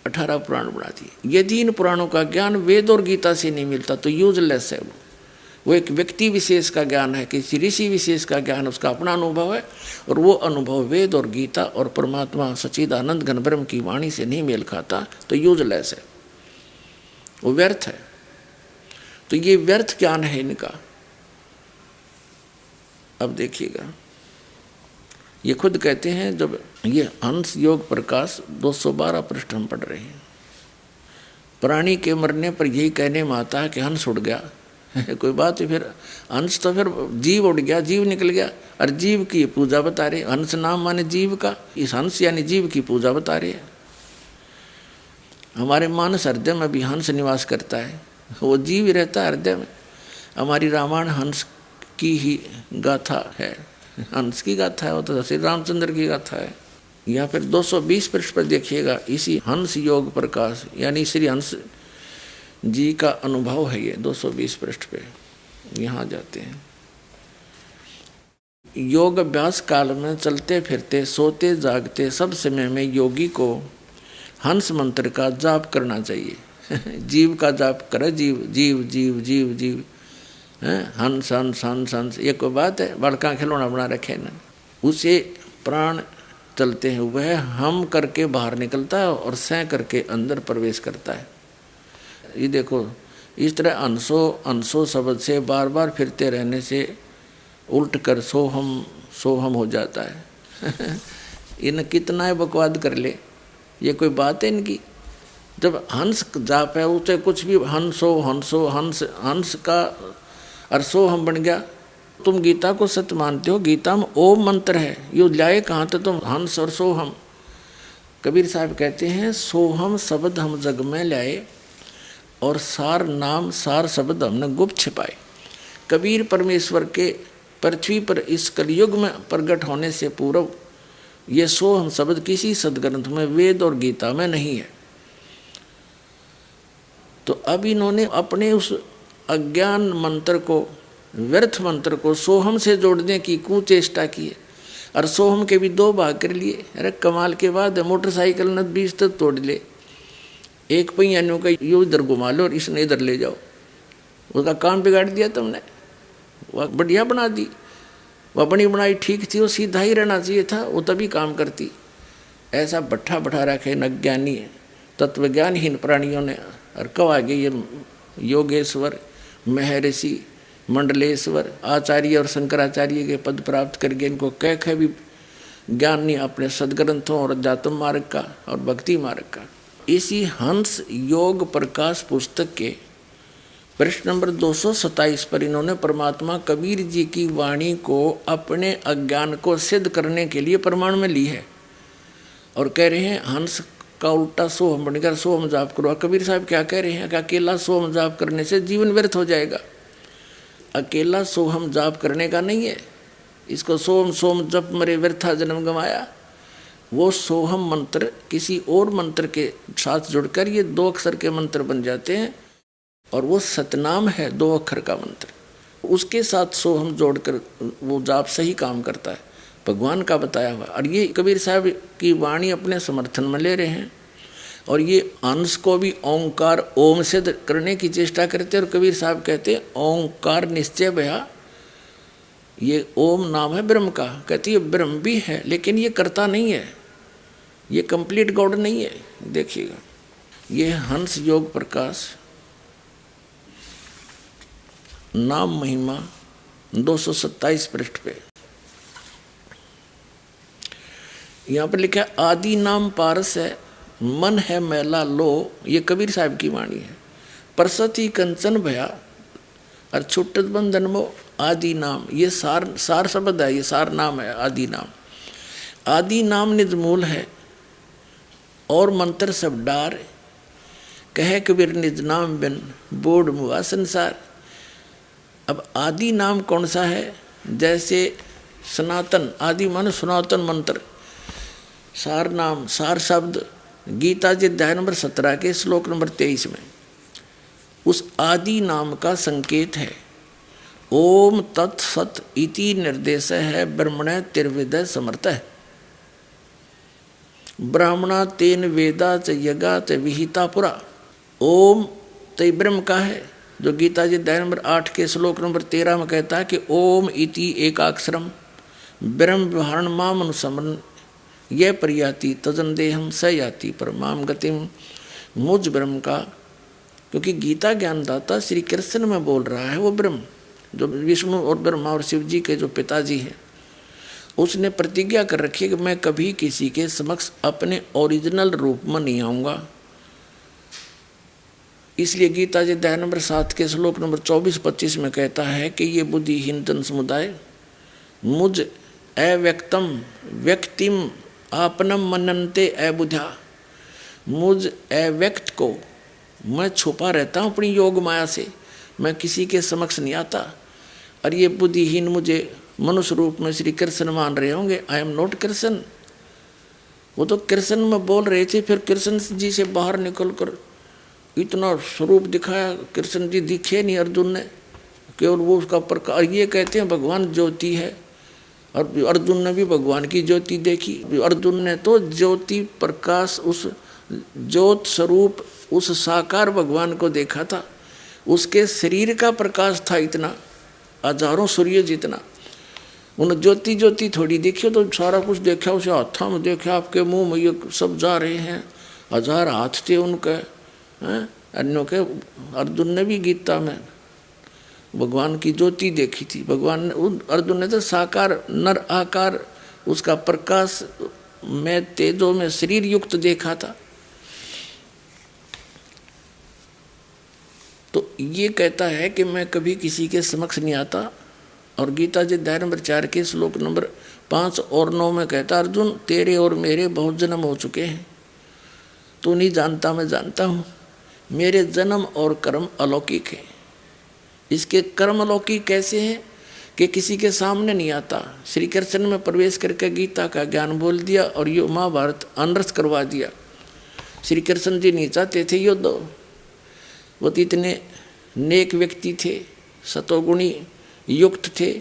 18 पुराण बना दिए। यदि इन पुराणों का ज्ञान वेद और गीता से नहीं मिलता तो यूजलेस है। वो एक व्यक्ति विशेष का ज्ञान है, किसी ऋषि विशेष का ज्ञान, उसका अपना अनुभव है, और वो अनुभव वेद और गीता और परमात्मा सच्चिदानंद घन ब्रह्म की वाणी से नहीं मेल खाता तो यूजलेस है, वो व्यर्थ है। तो ये व्यर्थ ज्ञान है इनका। अब देखिएगा, ये खुद कहते हैं, जब ये हंस योग प्रकाश 212 पृष्ठ हम पढ़ रहे हैं, प्राणी के मरने पर यही कहने में आता है कि हंस उड़ गया। कोई बात है, फिर हंस तो फिर जीव उड़ गया, जीव निकल गया, और जीव की पूजा बता रहे। हंस नाम माने जीव का, इस हंस यानी जीव की पूजा बता रहे हैं। हमारे मानस हृदय में भी हंस निवास करता है, वो जीव ही रहता है हृदय में। हमारी रामायण हंस की ही गाथा है, हंस की गाथा है, वो तो श्री रामचंद्र की गाथा है। या फिर 220 पृष्ठ पर देखिएगा, इसी हंस योग प्रकाश यानी श्री हंस जी का अनुभव है। ये 220 पृष्ठ पे यहाँ जाते हैं। योग अभ्यास काल में चलते फिरते सोते जागते सब समय में योगी को हंस मंत्र का जाप करना चाहिए। जीव का जाप करे, जीव जीव जीव जीव जीव, हंस हंस हंस हंस, ये कोई बात है? बड़का खिलौना बना रखे ना, उसे प्राण चलते हैं, वह हम करके बाहर निकलता है और सह करके अंदर प्रवेश करता है। ये देखो, इस तरह अंशो अंशो शब्द से बार बार फिरते रहने से उल्ट कर सोहम हो जाता है। इन कितना बकवाद कर ले, ये कोई बात है इनकी? जब हंस जाप है, उसे कुछ भी हंसो हंसो हंस, हंस का और सोहम बन गया। तुम गीता को सत्य मानते हो, गीता में ओम मंत्र है, ये लाए कहाँ तो तुम हंस और सोहम। कबीर साहब कहते हैं, सोहम शब्द हम जग में लाए और सार नाम सार शब्द हमने गुप्त छिपाए। कबीर परमेश्वर के पृथ्वी पर इस कलयुग में प्रकट होने से पूर्व ये सोहम शब्द किसी सदग्रंथ में, वेद और गीता में नहीं है। तो अब इन्होंने अपने उस अज्ञान मंत्र को, व्यर्थ मंत्र को सोहम से जोड़ने की कुचेष्टा की है, और सोहम के भी 2 भाग कर लिए। अरे कमाल के बाद मोटरसाइकिल ने 20 तक तोड़ ले, एक पहियानों का यो इधर घुमा लो और इसने इधर ले जाओ, उसका काम बिगाड़ दिया तुमने। वह बढ़िया बना दी, वह बनी बनाई ठीक थी, वो सीधा ही रहना चाहिए था, वो तभी काम करती। ऐसा बट्ठा बैठा रखे न ज्ञानी तत्वज्ञानहीन प्राणियों ने। और कब आगे ये योगेश्वर, महर्षि, मंडलेश्वर, आचार्य और शंकराचार्य के पद प्राप्त करके इनको कह भी ज्ञान नहीं अपने सदग्रंथों और अध्यात्म मार्ग का और भक्ति मार्ग का। इसी हंस योग प्रकाश पुस्तक के पृष्ठ नंबर 227 पर इन्होंने परमात्मा कबीर जी की वाणी को अपने अज्ञान को सिद्ध करने के लिए प्रमाण में ली है, और कह रहे हैं हंस का उल्टा सोहम बनकर सोहम जाप करो। कबीर साहब क्या कह रहे हैं कि अकेला सोहम जाप करने से जीवन व्यर्थ हो जाएगा। अकेला सोहम जाप करने का नहीं है, इसको सोम सोम जप मरे व्यर्था जन्म गंवाया। वो सोहम मंत्र किसी और मंत्र के साथ जुड़कर ये 2 अक्षर के मंत्र बन जाते हैं, और वो सतनाम है 2 अक्षर का मंत्र, उसके साथ सोहम जोड़कर वो जाप सही काम करता है, भगवान का बताया हुआ। और ये कबीर साहब की वाणी अपने समर्थन में ले रहे हैं, और ये अंश को भी ओंकार ओम से करने की चेष्टा करते हैं। और कबीर साहब कहते हैं ओंकार निश्चय भया, ये ओम नाम है ब्रह्म का। कहती है ब्रह्म भी है, लेकिन ये करता नहीं है, ये कंप्लीट गॉड नहीं है। देखिएगा, ये हंस योग प्रकाश नाम महिमा 227 पृष्ठ पे यहाँ पर लिखा है, आदि नाम पारस है, मन है मैला लो। ये कबीर साहब की वाणी है। परसती कंचन भया और छुट्टत बंधन मो, आदि नाम, ये सार शब्द है, ये सार नाम है आदि नाम। आदि नाम निज मूल है और मंत्र सब डार, कहे कबीर निज नाम बिन बोड मुआ संसार। अब आदि नाम कौन सा है? जैसे सनातन, आदि माने सनातन मंत्र, सार नाम, सार शब्द गीता जी अध्याय नंबर 17 के श्लोक नंबर 23 में उस आदि नाम का संकेत है। ओम तत्सत इति निर्देश है ब्रह्मण तिर्विदय समर्थ है। ब्राह्मणा तेन वेदा च यज्ञा च विहिता पुरा। ओम तो ब्रह्म का है, जो गीता जी अध्याय नंबर 8 के श्लोक नंबर 13 में कहता है कि ओम इति एकाक्षरम ब्रह्म व्यवहारण माम अनुसमरण यह प्रयाति तजन देहम स याति परमाम गतिम। मुझ ब्रह्म का, क्योंकि गीता ज्ञानदाता श्री कृष्ण में बोल रहा है, वो ब्रह्म जो विष्णु और ब्रह्मा और शिव जी के जो पिताजी हैं, उसने प्रतिज्ञा कर रखी है कि मैं कभी किसी के समक्ष अपने ओरिजिनल रूप में नहीं आऊँगा। इसलिए गीता जी अध्याय नंबर 7 के श्लोक नंबर 24-25 में कहता है कि ये बुद्धिहीन जन समुदाय मुझ अव्यक्तम व्यक्तिम आपनम मनन्ते अबुधा, मुझ अव्यक्त को मैं छुपा रहता हूँ अपनी योग माया से, मैं किसी के समक्ष नहीं आता। और ये बुद्धिहीन मुझे मनुष्य रूप में श्री कृष्ण मान रहे होंगे, आई एम नॉट कृष्ण। वो तो कृष्ण में बोल रहे थे, फिर कृष्ण जी से बाहर निकल कर इतना स्वरूप दिखाया, कृष्ण जी दिखे नहीं अर्जुन ने, केवल वो उसका प्रकाश। ये कहते हैं भगवान ज्योति है, और अर्जुन ने भी भगवान की ज्योति देखी। अर्जुन ने तो ज्योति प्रकाश, उस ज्योत स्वरूप उस साकार भगवान को देखा था। उसके शरीर का प्रकाश था इतना, हजारों सूर्य जितना। उन ज्योति ज्योति थोड़ी देखी तो सारा कुछ देखा, उसे हाथों में देखा, आपके मुंह में ये सब जा रहे हैं, 1000 हाथ थे उनके, अन्यों के। अर्जुन ने भी गीता में भगवान की ज्योति देखी थी। भगवान ने, अर्जुन ने तो साकार नर आकार उसका प्रकाश में तेजों में शरीर युक्त देखा था। तो ये कहता है कि मैं कभी किसी के समक्ष नहीं आता। और गीता जी अध्याय नंबर 4 के श्लोक नंबर 5 और 9 में कहता, अर्जुन तेरे और मेरे बहुत जन्म हो चुके हैं, तू नहीं जानता मैं जानता हूँ। मेरे जन्म और कर्म अलौकिक हैं। इसके कर्म अलौकिक कैसे हैं कि किसी के सामने नहीं आता। श्री कृष्ण में प्रवेश करके गीता का ज्ञान बोल दिया और ये महाभारत अनर्थ करवा दिया। श्री कृष्ण जी नहीं चाहते थे युद्ध, वो तो इतने नेक व्यक्ति थे, सतोगुणी युक्त थे।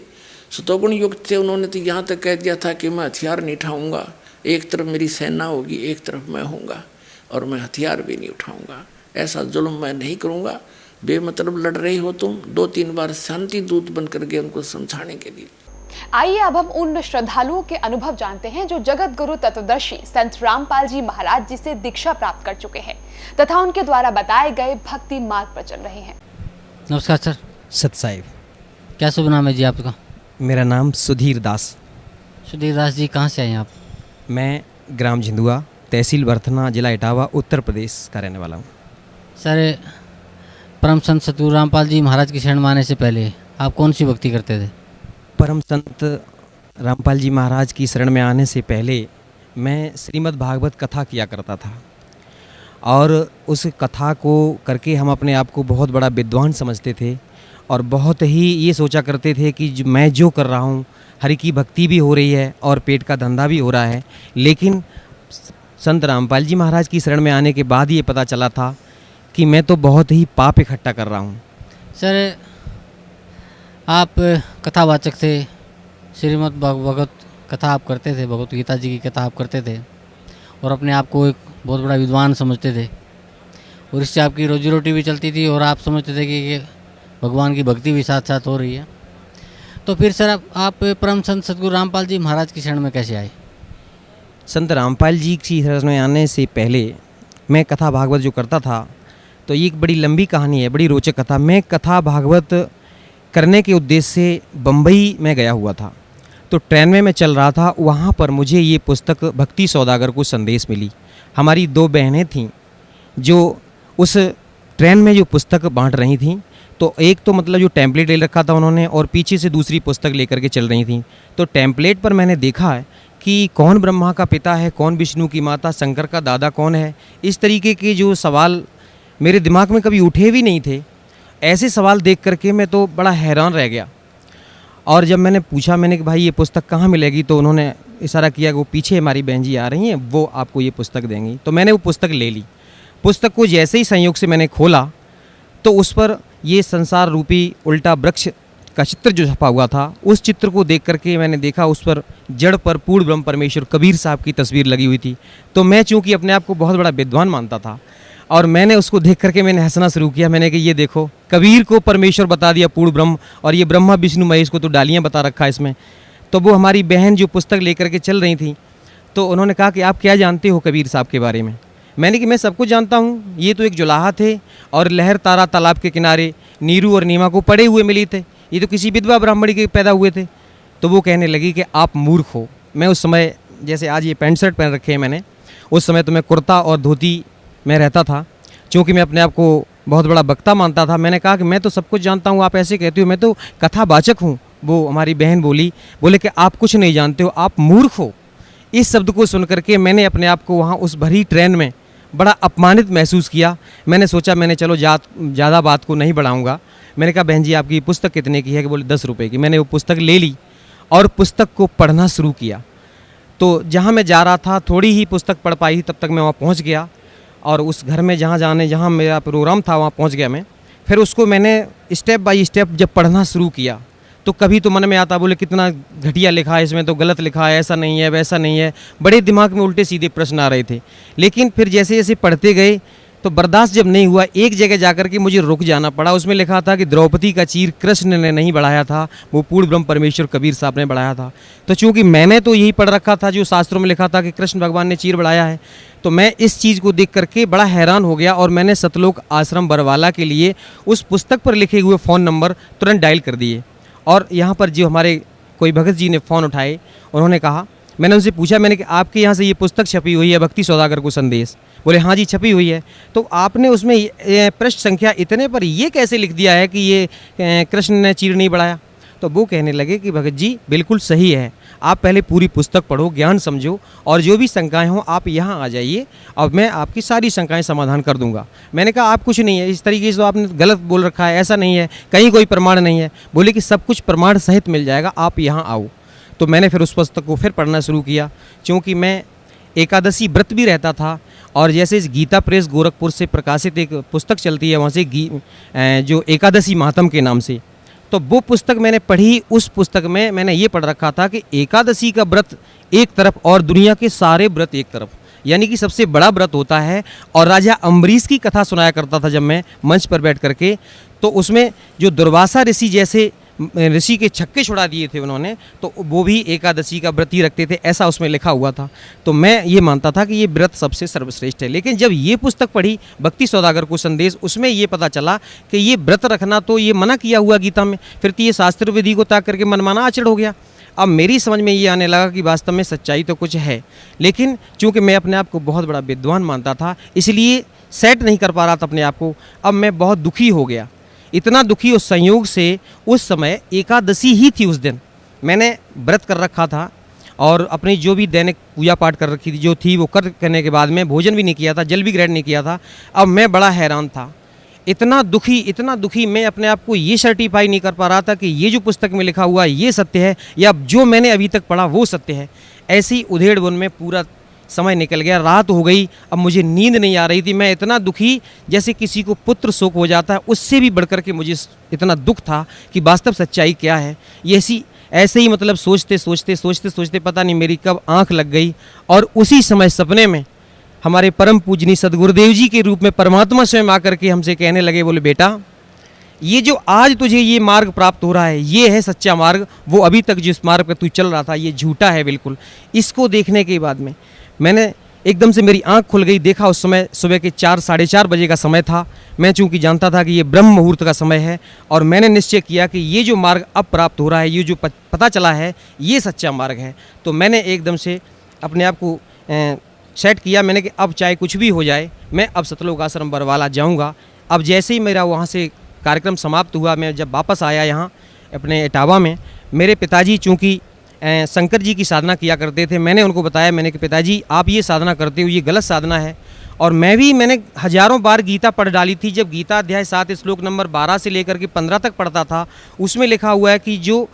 सतोगुण युक्त थे, उन्होंने तो यहाँ तक कह दिया था कि मैं हथियार नहीं उठाऊँगा, एक तरफ मेरी सेना होगी, एक तरफ मैं होऊंगा, और मैं हथियार भी नहीं उठाऊँगा, ऐसा जुल्म मैं नहीं करूँगा। बेमतलब लड़ रही हो तुम। 2-3 बार शांति दूत बनकर गए उनको समझाने के लिए। आइए अब हम उन श्रद्धालुओं के अनुभव जानते हैं जो जगत गुरु तत्वदर्शी संत रामपाल जी महाराज जी से दीक्षा प्राप्त कर चुके हैं तथा उनके द्वारा बताए गए भक्ति मार्ग पर चल रहे हैं। नमस्कार सर। सत साहिब। क्या शुभ नाम है जी आपका? मेरा नाम सुधीर दास। सुधीर दास जी, कहाँ से आए हैं आप? मैं ग्राम झिंदुआ, तहसील बर्थना, जिला इटावा, उत्तर प्रदेश का रहने वाला हूँ। सर, परम संत सतगुरु रामपाल जी महाराज की शरण में आने से पहले आप कौन सी भक्ति करते थे? परम संत रामपाल जी महाराज की शरण में आने से पहले मैं श्रीमद् भागवत कथा किया करता था, और उस कथा को करके हम अपने आप को बहुत बड़ा विद्वान समझते थे और बहुत ही ये सोचा करते थे कि मैं जो कर रहा हूँ, हरि की भक्ति भी हो रही है और पेट का धंधा भी हो रहा है। लेकिन संत रामपाल जी महाराज की शरण में आने के बाद ये पता चला था कि मैं तो बहुत ही पाप इकट्ठा कर रहा हूँ। सर, आप कथावाचक थे, श्रीमद् भागवत कथा आप करते थे, भगवत गीता जी की कथा आप करते थे और अपने आप को एक बहुत बड़ा विद्वान समझते थे, और इससे आपकी रोजी रोटी भी चलती थी और आप समझते थे कि भगवान की भक्ति भी साथ साथ हो रही है। तो फिर सर आप परम संत सतगुरु रामपाल जी महाराज की शरण में कैसे आए? संत रामपाल जी की शरण में आने से पहले मैं कथा भागवत जो करता था, तो ये एक बड़ी लंबी कहानी है, बड़ी रोचक कथा। मैं कथा भागवत करने के उद्देश्य से बम्बई में गया हुआ था। तो ट्रेन में मैं चल रहा था, वहाँ पर मुझे ये पुस्तक भक्ति सौदागर को संदेश मिली। हमारी 2 बहनें थीं जो उस ट्रेन में जो पुस्तक बांट रही थीं। तो एक तो मतलब जो टेम्पलेट ले रखा था उन्होंने, और पीछे से दूसरी पुस्तक लेकर के चल रही थी। तो टेम्पलेट पर मैंने देखा है कि कौन ब्रह्मा का पिता है, कौन विष्णु की माता, शंकर का दादा कौन है, इस तरीके के जो सवाल मेरे दिमाग में कभी उठे भी नहीं थे। ऐसे सवाल देख करके मैं तो बड़ा हैरान रह गया। और जब मैंने पूछा, मैंने कि भाई ये पुस्तक कहाँ मिलेगी, तो उन्होंने इशारा किया कि वो पीछे हमारी बहन जी आ रही हैं, वो आपको ये पुस्तक देंगी। तो मैंने वो पुस्तक ले ली। पुस्तक को जैसे ही संयोग से मैंने खोला तो उस पर ये संसार रूपी उल्टा वृक्ष का चित्र जो छपा हुआ था, उस चित्र को देख करके मैंने देखा उस पर जड़ पर पूर्ण ब्रह्म परमेश्वर कबीर साहब की तस्वीर लगी हुई थी। तो मैं चूँकि अपने आप को बहुत बड़ा विद्वान मानता था और मैंने उसको देख करके मैंने हंसना शुरू किया। मैंने कि ये देखो, कबीर को परमेश्वर बता दिया पूर्ण ब्रह्म, और ये ब्रह्मा विष्णु महेश को तो डालियाँ बता रखा है इसमें। तो वो हमारी बहन जो पुस्तक लेकर के चल रही थी, तो उन्होंने कहा कि आप क्या जानते हो कबीर साहब के बारे में। मैंने कि मैं सब कुछ जानता हूँ, ये तो एक जुलाहा थे और लहर तारा तालाब के किनारे नीरू और नीमा को पड़े हुए मिली थे, ये तो किसी विधवा ब्राह्मणी के पैदा हुए थे। तो वो कहने लगी कि आप मूर्ख हो। मैं उस समय, जैसे आज ये पैंट शर्ट पहन रखे हैं मैंने, उस समय तो मैं कुर्ता और धोती में रहता था, क्योंकि मैं अपने आप को बहुत बड़ा वक्ता मानता था। मैंने कहा कि मैं तो सब कुछ जानता हूँ, आप ऐसे कहते हो, मैं तो कथावाचक हूँ। वो हमारी बहन बोले कि आप कुछ नहीं जानते हो, आप मूर्ख हो। इस शब्द को सुन करके मैंने अपने आप को वहाँ उस भरी ट्रेन में बड़ा अपमानित महसूस किया। मैंने सोचा, मैंने चलो ज़्यादा बात को नहीं बढ़ाऊँगा। मैंने कहा बहन जी आपकी पुस्तक कितने की है? कि बोले 10 रुपये की। मैंने वो पुस्तक ले ली और पुस्तक को पढ़ना शुरू किया। तो जहाँ मैं जा रहा था, थोड़ी ही पुस्तक पढ़ पाई, तब तक मैं वहाँ पहुँच गया और उस घर में जहाँ मेरा प्रोग्राम था वहाँ पहुँच गया मैं। फिर उसको मैंने स्टेप बाय स्टेप जब पढ़ना शुरू किया तो कभी तो मन में आता, बोले कितना घटिया लिखा है इसमें, तो गलत लिखा है, ऐसा नहीं है, वैसा नहीं है। बड़े दिमाग में उल्टे सीधे प्रश्न आ रहे थे। लेकिन फिर जैसे जैसे पढ़ते गए तो बर्दाश्त जब नहीं हुआ, एक जगह जाकर के मुझे रुक जाना पड़ा। उसमें लिखा था कि द्रौपदी का चीर कृष्ण ने नहीं बढ़ाया था, वो पूर्ण ब्रह्म परमेश्वर कबीर साहब ने बढ़ाया था। तो चूँकि मैंने तो यही पढ़ रखा था जो शास्त्रों में लिखा था कि कृष्ण भगवान ने चीर बढ़ाया है, तो मैं इस चीज़ को देख करके बड़ा हैरान हो गया और मैंने सतलोक आश्रम बरवाला के लिए उस पुस्तक पर लिखे हुए फ़ोन नंबर तुरंत डायल कर दिए। और यहाँ पर जो हमारे कोई भगत जी ने फ़ोन उठाए, उन्होंने कहा, मैंने उनसे पूछा, मैंने कि आपके यहाँ से ये पुस्तक छपी हुई है भक्ति सौदागर को संदेश? बोले हाँ जी छपी हुई है। तो आपने उसमें पृष्ठ संख्या इतने पर ये कैसे लिख दिया है कि ये कृष्ण ने चीर नहीं बढ़ाया? तो वो कहने लगे कि भगत जी बिल्कुल सही है, आप पहले पूरी पुस्तक पढ़ो, ज्ञान समझो, और जो भी शंकाएं हों आप यहाँ आ जाइए, अब मैं आपकी सारी शंकाएं समाधान कर दूंगा। मैंने कहा आप कुछ नहीं है, इस तरीके से तो आपने गलत बोल रखा है, ऐसा नहीं है, कहीं कोई प्रमाण नहीं है। बोले कि सब कुछ प्रमाण सहित मिल जाएगा, आप यहाँ आओ। तो मैंने फिर उस पुस्तक को फिर पढ़ना शुरू किया, क्योंकि मैं एकादशी व्रत भी रहता था। और जैसे इस गीता प्रेस गोरखपुर से प्रकाशित एक पुस्तक चलती है वहाँ से जो एकादशी मातम के नाम से, तो वो पुस्तक मैंने पढ़ी। उस पुस्तक में मैंने ये पढ़ रखा था कि एकादशी का व्रत एक तरफ और दुनिया के सारे व्रत एक तरफ, यानी कि सबसे बड़ा व्रत होता है। और राजा अम्बरीश की कथा सुनाया करता था जब मैं मंच पर बैठ करके, तो उसमें जो दुर्वासा ऋषि जैसे ऋषि के छक्के छुड़ा दिए थे उन्होंने, तो वो भी एकादशी का व्रत ही रखते थे, ऐसा उसमें लिखा हुआ था। तो मैं ये मानता था कि ये व्रत सबसे सर्वश्रेष्ठ है। लेकिन जब ये पुस्तक पढ़ी भक्ति सौदागर को संदेश, उसमें ये पता चला कि ये व्रत रखना तो ये मना किया हुआ गीता में, फिर तो ये शास्त्र विधि को ताक करके मनमाना आचरण हो गया। अब मेरी समझ में ये आने लगा कि वास्तव में सच्चाई तो कुछ है, लेकिन चूँकि मैं अपने आप को बहुत बड़ा विद्वान मानता था, इसलिए सेट नहीं कर पा रहा था अपने आप को। अब मैं बहुत दुखी हो गया, इतना दुखी उस संयोग से, उस समय एकादशी ही थी। उस दिन मैंने व्रत कर रखा था और अपनी जो भी दैनिक पूजा पाठ कर रखी थी जो थी वो करने के बाद में भोजन भी नहीं किया था, जल भी ग्रहण नहीं किया था। अब मैं बड़ा हैरान था, इतना दुखी मैं अपने आप को ये सर्टिफाई नहीं कर पा रहा था कि ये जो पुस्तक में लिखा हुआ ये सत्य है या जो मैंने अभी तक पढ़ा वो सत्य है। ऐसी उधेड़ बुन में पूरा समय निकल गया, रात हो गई, अब मुझे नींद नहीं आ रही थी। मैं इतना दुखी, जैसे किसी को पुत्र शोक हो जाता है, उससे भी बढ़कर के मुझे इतना दुख था कि वास्तव सच्चाई क्या है। ये ऐसे ही मतलब सोचते पता नहीं मेरी कब आंख लग गई और उसी समय सपने में हमारे परम पूजनीय सदगुरुदेव जी के रूप में परमात्मा स्वयं आकर के हमसे कहने लगे, बोले बेटा ये जो आज तुझे ये मार्ग प्राप्त हो रहा है ये है सच्चा मार्ग, वो अभी तक जिस मार्ग पर तू चल रहा था ये झूठा है बिल्कुल। इसको देखने के बाद में मैंने एकदम से मेरी आंख खुल गई, देखा उस समय सुबह के 4 साढ़े 4 बजे का समय था। मैं चूंकि जानता था कि ये ब्रह्म मुहूर्त का समय है और मैंने निश्चय किया कि ये जो मार्ग अब प्राप्त हो रहा है, ये जो पता चला है ये सच्चा मार्ग है। तो मैंने एकदम से अपने आप को सेट किया, मैंने कि अब चाहे कुछ भी हो जाए मैं अब सतलोक आश्रम बरवाला जाऊँगा। अब जैसे ही मेरा वहाँ से कार्यक्रम समाप्त हुआ, मैं जब वापस आया यहाँ अपने इटावा में, मेरे पिताजी चूँकि शंकर जी की साधना किया करते थे। मैंने उनको बताया, मैंने कि पिताजी आप ये साधना करते हो, ये गलत साधना है। और मैंने हजारों बार गीता पढ़ डाली थी। जब गीता अध्याय 7 श्लोक नंबर 12 से लेकर के 15 तक पढ़ता था, उसमें लिखा हुआ है कि जो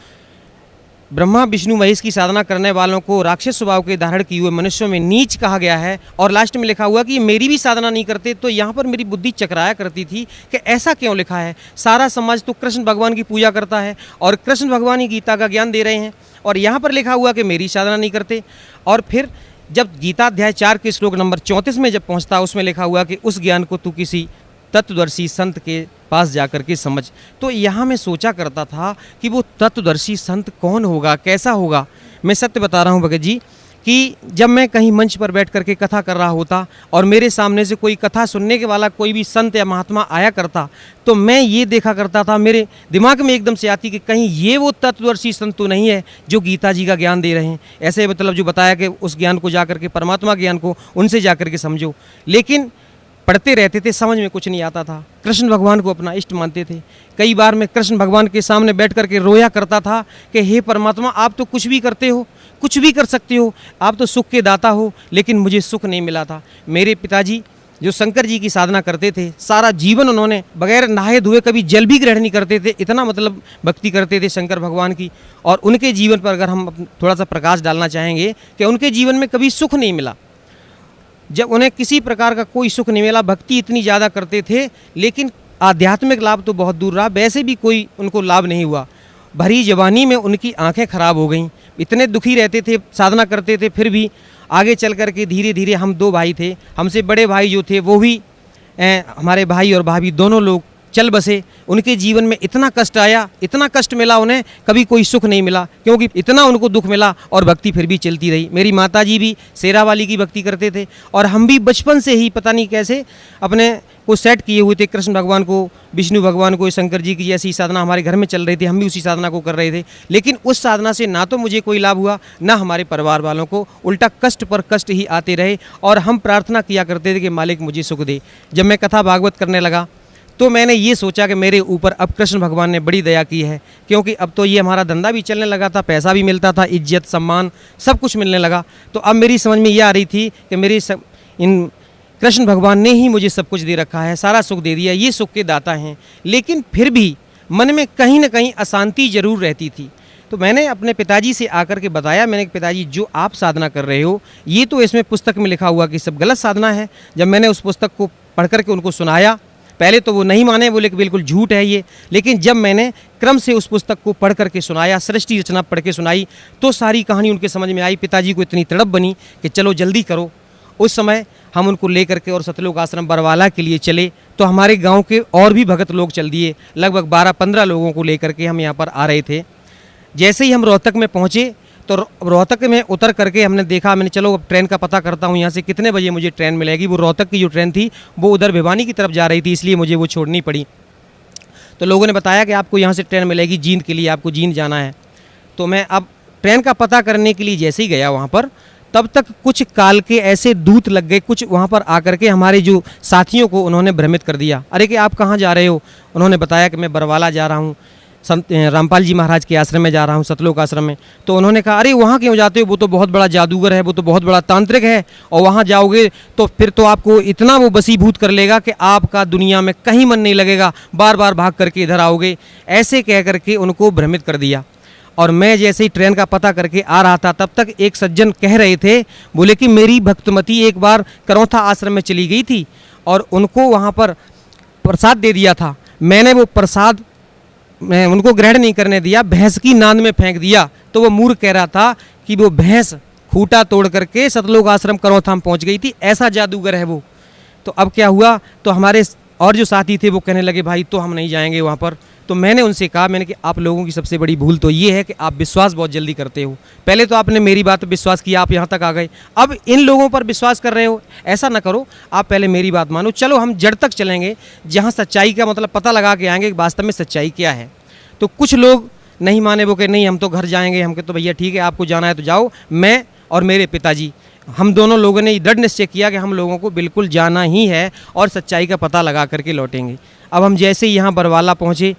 ब्रह्मा विष्णु महेश की साधना करने वालों को राक्षस स्वभाव के धारण किए हुए मनुष्यों में नीच कहा गया है। और लास्ट में लिखा हुआ कि मेरी भी साधना नहीं करते। तो यहाँ पर मेरी बुद्धि चकराया करती थी कि ऐसा क्यों लिखा है। सारा समाज तो कृष्ण भगवान की पूजा करता है और कृष्ण भगवान ही गीता का ज्ञान दे रहे हैं, और यहाँ पर लिखा हुआ कि मेरी साधना नहीं करते। और फिर जब गीता अध्याय 4 के श्लोक नंबर 34 में जब पहुँचता, उसमें लिखा हुआ कि उस ज्ञान को तू किसी तत्वदर्शी संत के पास जाकर के समझ। तो यहाँ मैं सोचा करता था कि वो तत्वदर्शी संत कौन होगा, कैसा होगा। मैं सत्य बता रहा हूँ भगत जी कि जब मैं कहीं मंच पर बैठ करके कथा कर रहा होता और मेरे सामने से कोई कथा सुनने के वाला कोई भी संत या महात्मा आया करता, तो मैं ये देखा करता था, मेरे दिमाग में एकदम से आती कि कहीं ये वो तत्वदर्शी संत तो नहीं है जो गीता जी का ज्ञान दे रहे हैं। ऐसे मतलब जो बताया कि उस ज्ञान को जाकर के, परमात्मा ज्ञान को उनसे जाकर के समझो। लेकिन पढ़ते रहते थे, समझ में कुछ नहीं आता था। कृष्ण भगवान को अपना इष्ट मानते थे। कई बार मैं कृष्ण भगवान के सामने बैठ करके रोया करता था कि हे परमात्मा, आप तो कुछ भी करते हो, कुछ भी कर सकते हो, आप तो सुख के दाता हो, लेकिन मुझे सुख नहीं मिला था। मेरे पिताजी जो शंकर जी की साधना करते थे, सारा जीवन उन्होंने बगैर नहाए धोए कभी जल भी ग्रहण नहीं करते थे, इतना मतलब भक्ति करते थे शंकर भगवान की। और उनके जीवन पर अगर हम थोड़ा सा प्रकाश डालना चाहेंगे कि उनके जीवन में कभी सुख नहीं मिला। जब उन्हें किसी प्रकार का कोई सुख नहीं मिला, भक्ति इतनी ज़्यादा करते थे, लेकिन आध्यात्मिक लाभ तो बहुत दूर रहा, वैसे भी कोई उनको लाभ नहीं हुआ। भरी जवानी में उनकी आंखें खराब हो गईं, इतने दुखी रहते थे, साधना करते थे, फिर भी आगे चल कर के धीरे धीरे, हम 2 भाई थे, हमसे बड़े भाई जो थे वो भी हमारे भाई और भाभी दोनों लोग चल बसे। उनके जीवन में इतना कष्ट आया, इतना कष्ट मिला उन्हें, कभी कोई सुख नहीं मिला, क्योंकि इतना उनको दुख मिला और भक्ति फिर भी चलती रही। मेरी माताजी भी शेरावाली की भक्ति करते थे और हम भी बचपन से ही पता नहीं कैसे अपने को सेट किए हुए थे। कृष्ण भगवान को, विष्णु भगवान को, शंकर जी की जैसी साधना हमारे घर में चल रही थी, हम भी उसी साधना को कर रहे थे। लेकिन उस साधना से ना तो मुझे कोई लाभ हुआ, ना हमारे परिवार वालों को, उल्टा कष्ट पर कष्ट ही आते रहे। और हम प्रार्थना किया करते थे कि मालिक मुझे सुख दे। जब मैं कथा भागवत करने लगा तो मैंने ये सोचा कि मेरे ऊपर अब कृष्ण भगवान ने बड़ी दया की है, क्योंकि अब तो ये हमारा धंधा भी चलने लगा था, पैसा भी मिलता था, इज्जत सम्मान सब कुछ मिलने लगा। तो अब मेरी समझ में ये आ रही थी कि इन कृष्ण भगवान ने ही मुझे सब कुछ दे रखा है, सारा सुख दे दिया, ये सुख के दाता हैं। लेकिन फिर भी मन में कहीं ना कहीं अशांति जरूर रहती थी। तो मैंने अपने पिताजी से आकर के बताया, मैंने कहा पिताजी जो आप साधना कर रहे हो, ये तो इसमें पुस्तक में लिखा हुआ कि सब गलत साधना है। जब मैंने उस पुस्तक को पढ़ करके उनको सुनाया, पहले तो वो नहीं माने, बोले कि बिल्कुल झूठ है ये। लेकिन जब मैंने क्रम से उस पुस्तक को पढ़ करके सुनाया, सृष्टि रचना पढ़ के सुनाई, तो सारी कहानी उनके समझ में आई। पिताजी को इतनी तड़प बनी कि चलो जल्दी करो। उस समय हम उनको लेकर के और सतलोक आश्रम बरवाला के लिए चले। तो हमारे गांव के और भी भगत लोग चल दिए, लगभग 12-15 लोगों को लेकर के हम यहाँ पर आ रहे थे। जैसे ही हम रोहतक में पहुँचे तो रोहतक में उतर करके हमने देखा, मैंने चलो अब ट्रेन का पता करता हूँ यहाँ से कितने बजे मुझे ट्रेन मिलेगी। वो रोहतक की जो ट्रेन थी वो उधर भिवानी की तरफ जा रही थी, इसलिए मुझे वो छोड़नी पड़ी। तो लोगों ने बताया कि आपको यहाँ से ट्रेन मिलेगी जींद के लिए, आपको जींद जाना है। तो मैं अब ट्रेन का पता करने के लिए जैसे ही गया वहाँ पर, तब तक कुछ काल के ऐसे दूत लग गए, कुछ वहाँ पर आकर के हमारे जो साथियों को उन्होंने भ्रमित कर दिया। अरे कि आप कहाँ जा रहे हो? उन्होंने बताया कि मैं बरवाला जा रहा हूँ, संत रामपाल जी महाराज के आश्रम में जा रहा हूँ, सतलोक आश्रम में। तो उन्होंने कहा अरे वहाँ क्यों जाते हो, वो तो बहुत बड़ा जादूगर है, वो तो बहुत बड़ा तांत्रिक है, और वहाँ जाओगे तो फिर तो आपको इतना वो बसीभूत कर लेगा कि आपका दुनिया में कहीं मन नहीं लगेगा, बार बार भाग करके इधर आओगे। ऐसे कह करके उनको भ्रमित कर दिया। और मैं जैसे ही ट्रेन का पता करके आ रहा था, तब तक एक सज्जन कह रहे थे, बोले कि मेरी भक्तमती एक बार करौथा आश्रम में चली गई थी और उनको वहाँ पर प्रसाद दे दिया था। मैंने वो प्रसाद मैं उनको ग्रहण नहीं करने दिया, भैंस की नांद में फेंक दिया। तो वो मूर्ख कह रहा था कि वो भैंस खूंटा तोड़ करके सतलोक आश्रम करौथा में पहुँच गई थी, ऐसा जादूगर है वो। तो अब क्या हुआ, तो हमारे और जो साथी थे वो कहने लगे भाई तो हम नहीं जाएंगे वहाँ पर। तो मैंने उनसे कहा, मैंने कि आप लोगों की सबसे बड़ी भूल तो ये है कि आप विश्वास बहुत जल्दी करते हो। पहले तो आपने मेरी बात पर विश्वास किया, आप यहाँ तक आ गए, अब इन लोगों पर विश्वास कर रहे हो। ऐसा ना करो, आप पहले मेरी बात मानो, चलो हम जड़ तक चलेंगे, जहाँ सच्चाई का मतलब पता लगा के आएंगे वास्तव में सच्चाई क्या है। तो कुछ लोग नहीं माने, वो कहे नहीं हम तो घर जाएंगे। हम कहे तो भैया ठीक है, आपको जाना है तो जाओ। मैं और मेरे पिताजी, हम दोनों लोगों ने दृढ़ निश्चय किया कि हम लोगों को बिल्कुल जाना ही है और सच्चाई का पता लगा करके लौटेंगे। अब हम जैसे ही यहाँ बरवाला पहुँचे,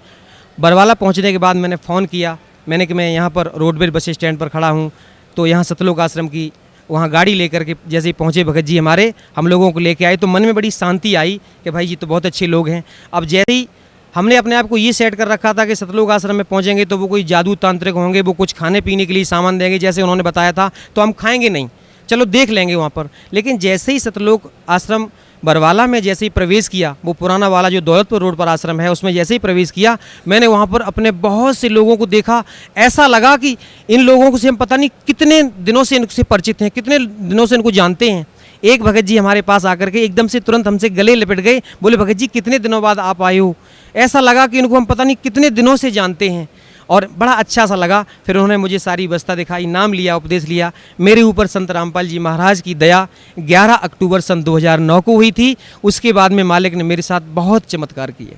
बरवाला पहुँचने के बाद मैंने फ़ोन किया मैंने कि मैं यहाँ पर रोडवेज बस स्टैंड पर खड़ा हूँ, तो यहाँ सतलोक आश्रम की वहाँ गाड़ी लेकर के जैसे ही पहुँचे भगत जी हमारे, हम लोगों को लेके आए, तो मन में बड़ी शांति आई कि भाई जी तो बहुत अच्छे लोग हैं। अब जैसे ही हमने अपने आप को ये सेट कर रखा था कि सतलोक आश्रम में पहुँचेंगे तो वो कोई जादू तांत्रिक होंगे, वो कुछ खाने पीने के लिए सामान देंगे जैसे उन्होंने बताया था, तो हम खाएंगे नहीं, चलो देख लेंगे वहाँ पर। लेकिन जैसे ही सतलोक आश्रम बरवाला में जैसे ही प्रवेश किया, वो पुराना वाला जो दौलतपुर रोड पर आश्रम है उसमें जैसे ही प्रवेश किया, मैंने वहाँ पर अपने बहुत से लोगों को देखा। ऐसा लगा कि इन लोगों को से हम पता नहीं कितने दिनों से इनसे परिचित हैं, कितने दिनों से इनको जानते हैं। एक भगत जी हमारे पास आकर के एकदम से तुरंत हमसे गले लिपट गए, बोले भगत जी कितने दिनों बाद आप आए हो। ऐसा लगा कि इनको हम पता नहीं कितने दिनों से जानते हैं, और बड़ा अच्छा सा लगा। फिर उन्होंने मुझे सारी व्यवस्था दिखाई, नाम लिया, उपदेश लिया। मेरे ऊपर संत रामपाल जी महाराज की दया 11 अक्टूबर सन 2009 को हुई थी। उसके बाद में मालिक ने मेरे साथ बहुत चमत्कार किए।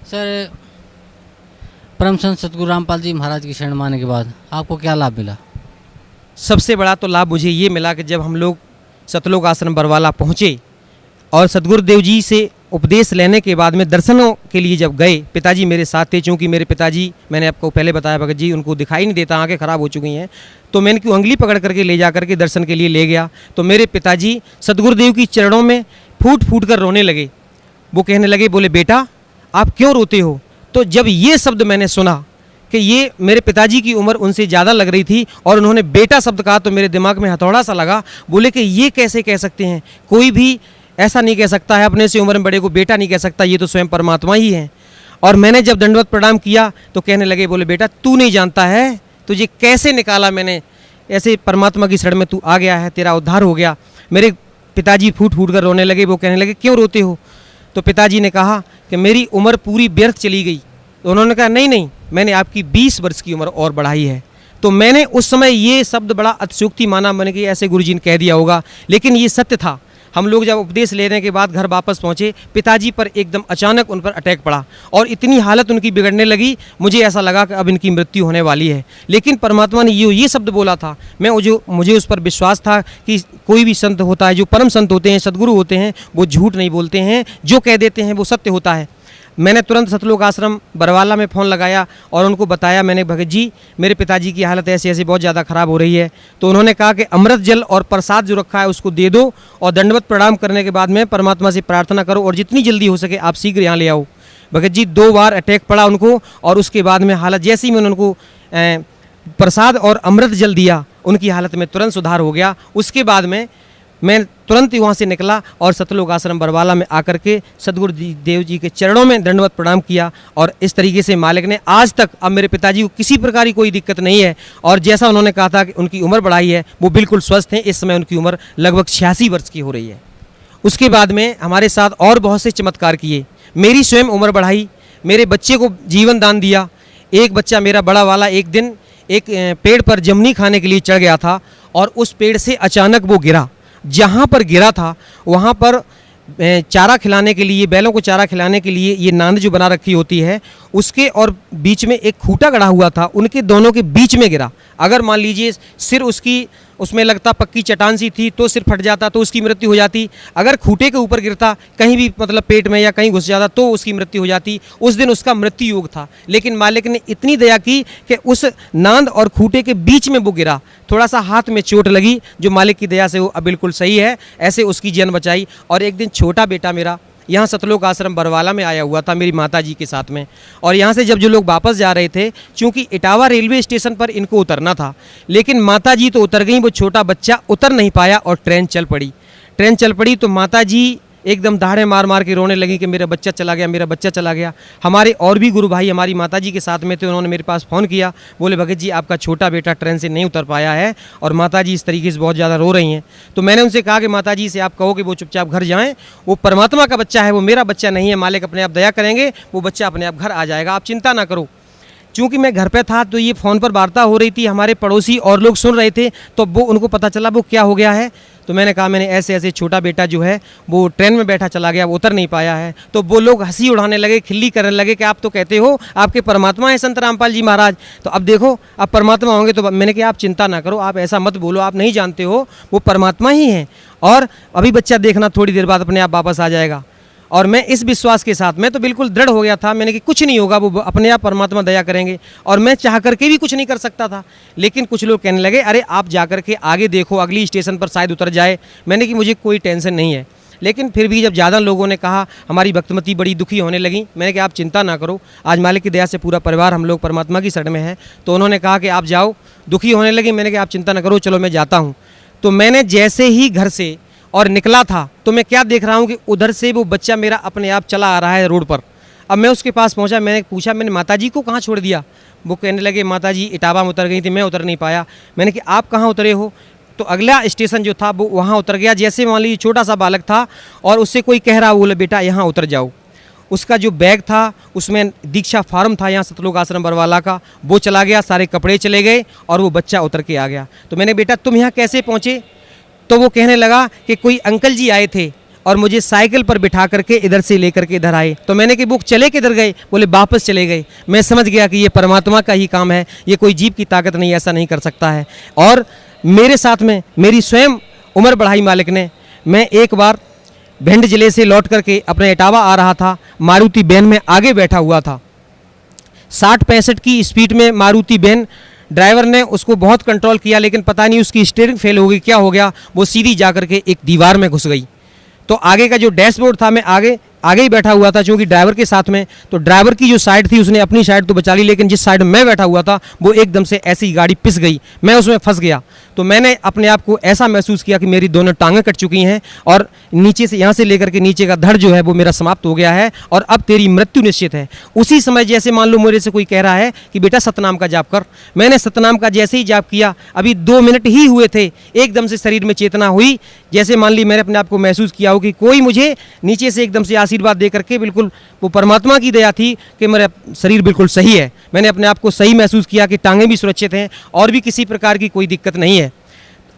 सर, परम संत सतगुरु रामपाल जी महाराज की शरण माने के बाद आपको क्या लाभ मिला? सबसे बड़ा तो लाभ मुझे ये मिला कि जब हम लोग सतलोक आश्रम बरवाला पहुँचे और सतगुरुदेव जी से उपदेश लेने के बाद में दर्शनों के लिए जब गए, पिताजी मेरे साथ थे। चूँकि मेरे पिताजी, मैंने आपको पहले बताया भगत जी, उनको दिखाई नहीं देता, आंखें खराब हो चुकी हैं, तो मैंने क्यों उंगली पकड़ करके ले जा करके दर्शन के लिए ले गया। तो मेरे पिताजी सतगुरुदेव की चरणों में फूट फूट कर रोने लगे। वो कहने लगे, बोले बेटा आप क्यों रोते हो? तो जब ये शब्द मैंने सुना कि ये मेरे पिताजी की उम्र उनसे ज़्यादा लग रही थी और उन्होंने बेटा शब्द कहा, तो मेरे दिमाग में हथौड़ा सा लगा। बोले कि ये कैसे कह सकते हैं, कोई भी ऐसा नहीं कह सकता है, अपने से उम्र में बड़े को बेटा नहीं कह सकता, ये तो स्वयं परमात्मा ही है। और मैंने जब दंडवत प्रणाम किया तो कहने लगे, बोले बेटा तू नहीं जानता है, तुझे कैसे निकाला मैंने, ऐसे परमात्मा की शरण में तू आ गया है, तेरा उद्धार हो गया। मेरे पिताजी फूट फूट कर रोने लगे। वो कहने लगे, क्यों रोते हो? तो पिताजी ने कहा कि मेरी उम्र पूरी व्यर्थ चली गई। तो उन्होंने कहा, नहीं नहीं, मैंने आपकी 20 वर्ष की उम्र और बढ़ाई है। तो मैंने उस समय ये शब्द बड़ा अतिशयोक्ति माना, मैंने कि ऐसे गुरुजी ने कह दिया होगा, लेकिन ये सत्य था। हम लोग जब उपदेश लेने के बाद घर वापस पहुँचे, पिताजी पर एकदम अचानक उन पर अटैक पड़ा और इतनी हालत उनकी बिगड़ने लगी, मुझे ऐसा लगा कि अब इनकी मृत्यु होने वाली है। लेकिन परमात्मा ने ये शब्द बोला था, मुझे उस पर विश्वास था कि कोई भी संत होता है, जो परम संत होते हैं, सद्गुरु होते हैं, वो झूठ नहीं बोलते हैं, जो कह देते हैं वो सत्य होता है। मैंने तुरंत सतलोक आश्रम बरवाला में फ़ोन लगाया और उनको बताया, मैंने भगत जी मेरे पिताजी की हालत ऐसे ऐसे बहुत ज़्यादा ख़राब हो रही है। तो उन्होंने कहा कि अमृत जल और प्रसाद जो रखा है उसको दे दो, और दंडवत प्रणाम करने के बाद में परमात्मा से प्रार्थना करो और जितनी जल्दी हो सके आप शीघ्र यहाँ ले आओ। भगत जी 2 बार अटैक पड़ा उनको, और उसके बाद में हालत जैसे ही मैंने उनको प्रसाद और अमृत जल दिया, उनकी हालत में तुरंत सुधार हो गया। उसके बाद में मैं तुरंत ही वहाँ से निकला और सतलोक आश्रम बरवाला में आकर के सदगुरु देव जी के चरणों में दंडवत प्रणाम किया। और इस तरीके से मालिक ने आज तक, अब मेरे पिताजी को किसी प्रकार की कोई दिक्कत नहीं है, और जैसा उन्होंने कहा था कि उनकी उम्र बढ़ाई है, वो बिल्कुल स्वस्थ हैं। इस समय उनकी उम्र लगभग 86 वर्ष की हो रही है। उसके बाद में हमारे साथ और बहुत से चमत्कार किए, मेरी स्वयं उम्र बढ़ाई, मेरे बच्चे को जीवन दान दिया। एक बच्चा मेरा बड़ा वाला एक दिन एक पेड़ पर जमनी खाने के लिए चढ़ गया था, और उस पेड़ से अचानक वो गिरा। जहाँ पर गिरा था वहाँ पर चारा खिलाने के लिए, बैलों को चारा खिलाने के लिए ये नांद जो बना रखी होती है, उसके और बीच में एक खूंटा गड़ा हुआ था, उनके दोनों के बीच में गिरा। अगर मान लीजिए सिर उसकी उसमें लगता पक्की चट्टान सी थी तो सिर फट जाता तो उसकी मृत्यु हो जाती। अगर खूंटे के ऊपर गिरता कहीं भी, मतलब पेट में या कहीं घुस जाता, तो उसकी मृत्यु हो जाती। उस दिन उसका मृत्यु योग था, लेकिन मालिक ने इतनी दया की कि उस नांद और खूंटे के बीच में वो गिरा। थोड़ा सा हाथ में चोट लगी, जो मालिक की दया से वो अब बिल्कुल सही है, ऐसे उसकी जान बचाई। और एक दिन छोटा बेटा मेरा यहाँ सतलोक आश्रम बरवाला में आया हुआ था मेरी माताजी के साथ में, और यहाँ से जब जो लोग वापस जा रहे थे, चूँकि इटावा रेलवे स्टेशन पर इनको उतरना था, लेकिन माताजी तो उतर गई, वो छोटा बच्चा उतर नहीं पाया और ट्रेन चल पड़ी। ट्रेन चल पड़ी तो माताजी एकदम दहाड़े मार मार के रोने लगी कि मेरा बच्चा चला गया, मेरा बच्चा चला गया। हमारे और भी गुरु भाई हमारी माताजी के साथ में थे, उन्होंने मेरे पास फ़ोन किया, बोले भगत जी आपका छोटा बेटा ट्रेन से नहीं उतर पाया है और माताजी इस तरीके से बहुत ज़्यादा रो रही हैं। तो मैंने उनसे कहा कि माताजी से आप कहो कि वो चुपचाप घर जाएँ, वो परमात्मा का बच्चा है, वो मेरा बच्चा नहीं है, मालिक अपने आप दया करेंगे, वो बच्चा अपने आप घर आ जाएगा, आप चिंता ना करो। चूँकि मैं घर पे था तो ये फ़ोन पर वार्ता हो रही थी, हमारे पड़ोसी और लोग सुन रहे थे, तो वो उनको पता चला वो क्या हो गया है। तो मैंने कहा मैंने ऐसे ऐसे छोटा बेटा जो है वो ट्रेन में बैठा चला गया, वो उतर नहीं पाया है। तो वो लोग हंसी उड़ाने लगे, खिल्ली करने लगे कि आप तो कहते हो आपके परमात्मा हैं संत रामपाल जी महाराज, तो अब देखो आप परमात्मा होंगे। तो मैंने कहा आप चिंता ना करो, आप ऐसा मत बोलो, आप नहीं जानते हो, वो परमात्मा ही हैं, और अभी बच्चा देखना थोड़ी देर बाद अपने आप वापस आ जाएगा। और मैं इस विश्वास के साथ, मैं तो बिल्कुल दृढ़ हो गया था, मैंने कि कुछ नहीं होगा, वो अपने आप परमात्मा दया करेंगे, और मैं चाह करके भी कुछ नहीं कर सकता था। लेकिन कुछ लोग कहने लगे अरे आप जा कर के आगे देखो, अगली स्टेशन पर शायद उतर जाए। मैंने कि मुझे कोई टेंशन नहीं है। लेकिन फिर भी जब ज़्यादा लोगों ने कहा, हमारी भक्तमती बड़ी दुखी होने लगी, मैंने कहा आप चिंता ना करो, आज मालिक की दया से पूरा परिवार हम लोग परमात्मा की शरण में है। तो उन्होंने कहा कि आप जाओ, दुखी होने लगी। मैंने कहा आप चिंता ना करो, चलो मैं जाता हूँ। तो मैंने जैसे ही घर से और निकला था तो मैं क्या देख रहा हूँ कि उधर से वो बच्चा मेरा अपने आप चला आ रहा है रोड पर। अब मैं उसके पास पहुँचा, मैंने पूछा मैंने माताजी को कहाँ छोड़ दिया। वो कहने लगे माताजी इटावा में उतर गई थी, मैं उतर नहीं पाया। मैंने कि आप कहाँ उतरे हो। तो अगला स्टेशन जो था वो वहाँ उतर गया। जैसे मान लीजिए छोटा सा बालक था और उससे कोई कह रहा, बोले बेटा यहाँ उतर जाओ। उसका जो बैग था उसमें दीक्षा फार्म था यहाँ सतलोक आश्रम बरवाला का, वो चला गया, सारे कपड़े चले गए और वो बच्चा उतर के आ गया। तो मैंने बेटा तुम यहाँ कैसे पहुँचे। तो वो कहने लगा कि कोई अंकल जी आए थे और मुझे साइकिल पर बिठा करके इधर से लेकर के इधर आए। तो मैंने कि वो चले किधर गए। बोले वापस चले गए। मैं समझ गया कि ये परमात्मा का ही काम है, ये कोई जीव की ताकत नहीं, ऐसा नहीं कर सकता है। और मेरे साथ में मेरी स्वयं उम्र बढ़ाई मालिक ने। मैं एक बार भिंड जिले से लौट करके अपने इटावा आ रहा था, मारुति वैन में आगे बैठा हुआ था। 60-65 की स्पीड में मारुति वैन, ड्राइवर ने उसको बहुत कंट्रोल किया, लेकिन पता नहीं उसकी स्टीयरिंग फेल हो गई, क्या हो गया, वो सीधी जा करके एक दीवार में घुस गई। तो आगे का जो डैशबोर्ड था, मैं आगे ही बैठा हुआ था क्योंकि ड्राइवर के साथ में, तो ड्राइवर की जो साइड थी उसने अपनी साइड तो बचा ली, लेकिन जिस साइड में बैठा हुआ था वो एकदम से ऐसी गाड़ी पिस गई, मैं उसमें फंस गया। तो मैंने अपने आप को ऐसा महसूस किया कि मेरी दोनों टांगें कट चुकी हैं और नीचे से, यहाँ से लेकर के नीचे का धड़ जो है वो मेरा समाप्त हो गया है और अब तेरी मृत्यु निश्चित है। उसी समय जैसे मान लो मेरे से कोई कह रहा है कि बेटा सतनाम का जाप कर। मैंने सतनाम का जैसे ही जाप किया, अभी 2 मिनट ही हुए थे, एकदम से शरीर में चेतना हुई। जैसे मान ली मैंने अपने आप को महसूस किया हो कि कोई मुझे नीचे से एकदम से आशीर्वाद दे करके, बिल्कुल वो परमात्मा की दया थी कि मेरा शरीर बिल्कुल सही है। मैंने अपने आप को सही महसूस किया कि टांगें भी सुरक्षित हैं और भी किसी प्रकार की कोई दिक्कत नहीं है।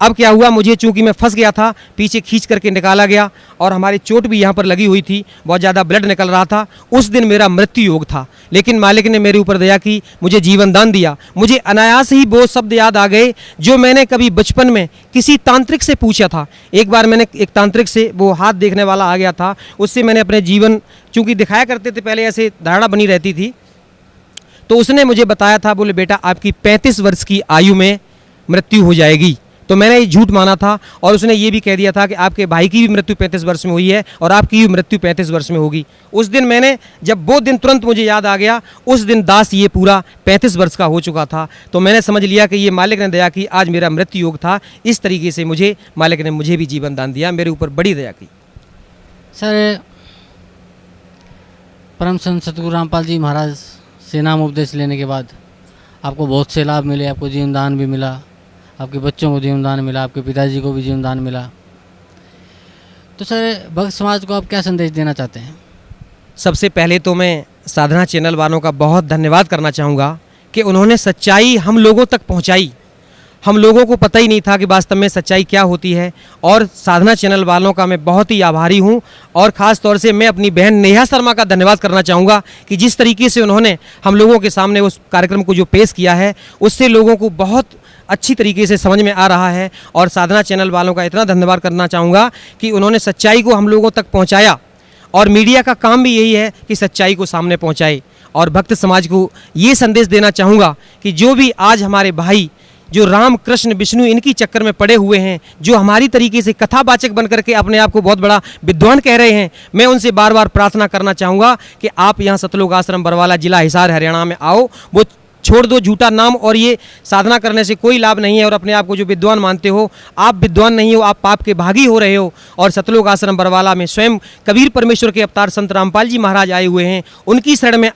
अब क्या हुआ, मुझे चूंकि मैं फंस गया था, पीछे खींच करके निकाला गया और हमारी चोट भी यहाँ पर लगी हुई थी, बहुत ज़्यादा ब्लड निकल रहा था। उस दिन मेरा मृत्यु योग था, लेकिन मालिक ने मेरे ऊपर दया की, मुझे जीवन दान दिया। मुझे अनायास ही वो शब्द याद आ गए जो मैंने कभी बचपन में किसी तांत्रिक से पूछा था। एक बार मैंने एक तांत्रिक से, वो हाथ देखने वाला आ गया था, उससे मैंने अपने जीवन, चूँकि दिखाया करते थे पहले, ऐसे धारणा बनी रहती थी, तो उसने मुझे बताया था, बोले बेटा आपकी 35 वर्ष की आयु में मृत्यु हो जाएगी। तो मैंने ये झूठ माना था और उसने ये भी कह दिया था कि आपके भाई की भी मृत्यु 35 वर्ष में हुई है और आपकी भी मृत्यु 35 वर्ष में होगी। उस दिन मैंने, जब वो दिन तुरंत मुझे याद आ गया, उस दिन दास ये पूरा 35 वर्ष का हो चुका था। तो मैंने समझ लिया कि ये मालिक ने दया की, आज मेरा मृत्यु योग था। इस तरीके से मुझे मालिक ने मुझे भी जीवन दान दिया, मेरे ऊपर बड़ी दया की। सर, परम संत सतगुरु रामपाल जी महाराज से नाम उपदेश लेने के बाद आपको बहुत से लाभ मिले, आपको जीवन दान भी मिला, आपके बच्चों को जीवन दान मिला, आपके पिताजी को भी जीवन दान मिला। तो सर, भक्त समाज को आप क्या संदेश देना चाहते हैं? सबसे पहले तो मैं साधना चैनल वालों का बहुत धन्यवाद करना चाहूँगा कि उन्होंने सच्चाई हम लोगों तक पहुँचाई। हम लोगों को पता ही नहीं था कि वास्तव में सच्चाई क्या होती है, और साधना चैनल वालों का मैं बहुत ही आभारी हूं। और ख़ास तौर से मैं अपनी बहन नेहा शर्मा का धन्यवाद करना चाहूँगा कि जिस तरीके से उन्होंने हम लोगों के सामने उस कार्यक्रम को जो पेश किया है, उससे लोगों को बहुत अच्छी तरीके से समझ में आ रहा है। और साधना चैनल वालों का इतना धन्यवाद करना चाहूँगा कि उन्होंने सच्चाई को हम लोगों तक पहुँचाया, और मीडिया का काम भी यही है कि सच्चाई को सामने पहुँचाए। और भक्त समाज को ये संदेश देना चाहूँगा कि जो भी आज हमारे भाई जो राम कृष्ण विष्णु इनकी चक्कर में पड़े हुए हैं, जो हमारी तरीके से कथावाचक बन करके अपने आप को बहुत बड़ा विद्वान कह रहे हैं, मैं उनसे बार बार प्रार्थना करना चाहूँगा कि आप यहाँ सतलोक आश्रम बरवाला, जिला हिसार, हरियाणा में आओ। वो छोड़ दो झूठा नाम, और ये साधना करने से कोई लाभ नहीं है। और अपने आप को जो विद्वान मानते हो, आप विद्वान नहीं हो, आप पाप के भागी हो रहे हो। और सतलोक आश्रम बरवाला में स्वयं कबीर परमेश्वर के अवतार संत रामपाल जी महाराज आए हुए हैं, उनकी शरण में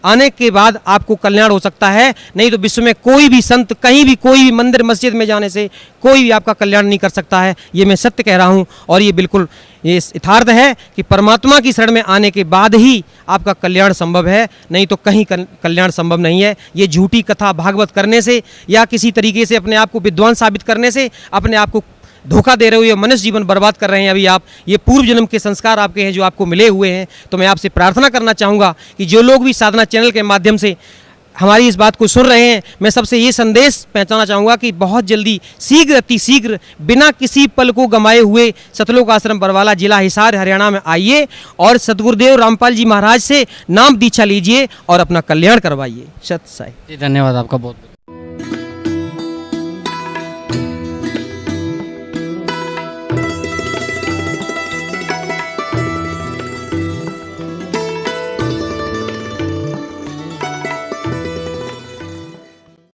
आने के बाद आपको कल्याण हो सकता है। नहीं तो विश्व में कोई भी संत, कहीं भी, कोई भी मंदिर मस्जिद में जाने से कोई भी आपका कल्याण नहीं कर सकता है। ये मैं सत्य कह रहा हूँ, और ये बिल्कुल ये यथार्थ है कि परमात्मा की शरण में आने के बाद ही आपका कल्याण संभव है, नहीं तो कहीं कल्याण संभव नहीं है। ये झूठी कथा भागवत करने से या किसी तरीके से अपने आप को विद्वान साबित करने से अपने आप को धोखा दे रहे हो, ये मनुष्य जीवन बर्बाद कर रहे हैं अभी आप। ये पूर्व जन्म के संस्कार आपके हैं जो आपको मिले हुए हैं। तो मैं आपसे प्रार्थना करना चाहूँगा कि जो लोग भी साधना चैनल के माध्यम से हमारी इस बात को सुन रहे हैं, मैं सबसे ये संदेश पहुंचाना चाहूँगा कि बहुत जल्दी शीघ्र अति शीघ्र बिना किसी पल को गंवाए हुए सतलोक आश्रम बरवाला जिला हिसार हरियाणा में आइए और सतगुरुदेव रामपाल जी महाराज से नाम दीक्षा लीजिए और अपना कल्याण करवाइए। सत साई। जी धन्यवाद आपका बहुत बहुत।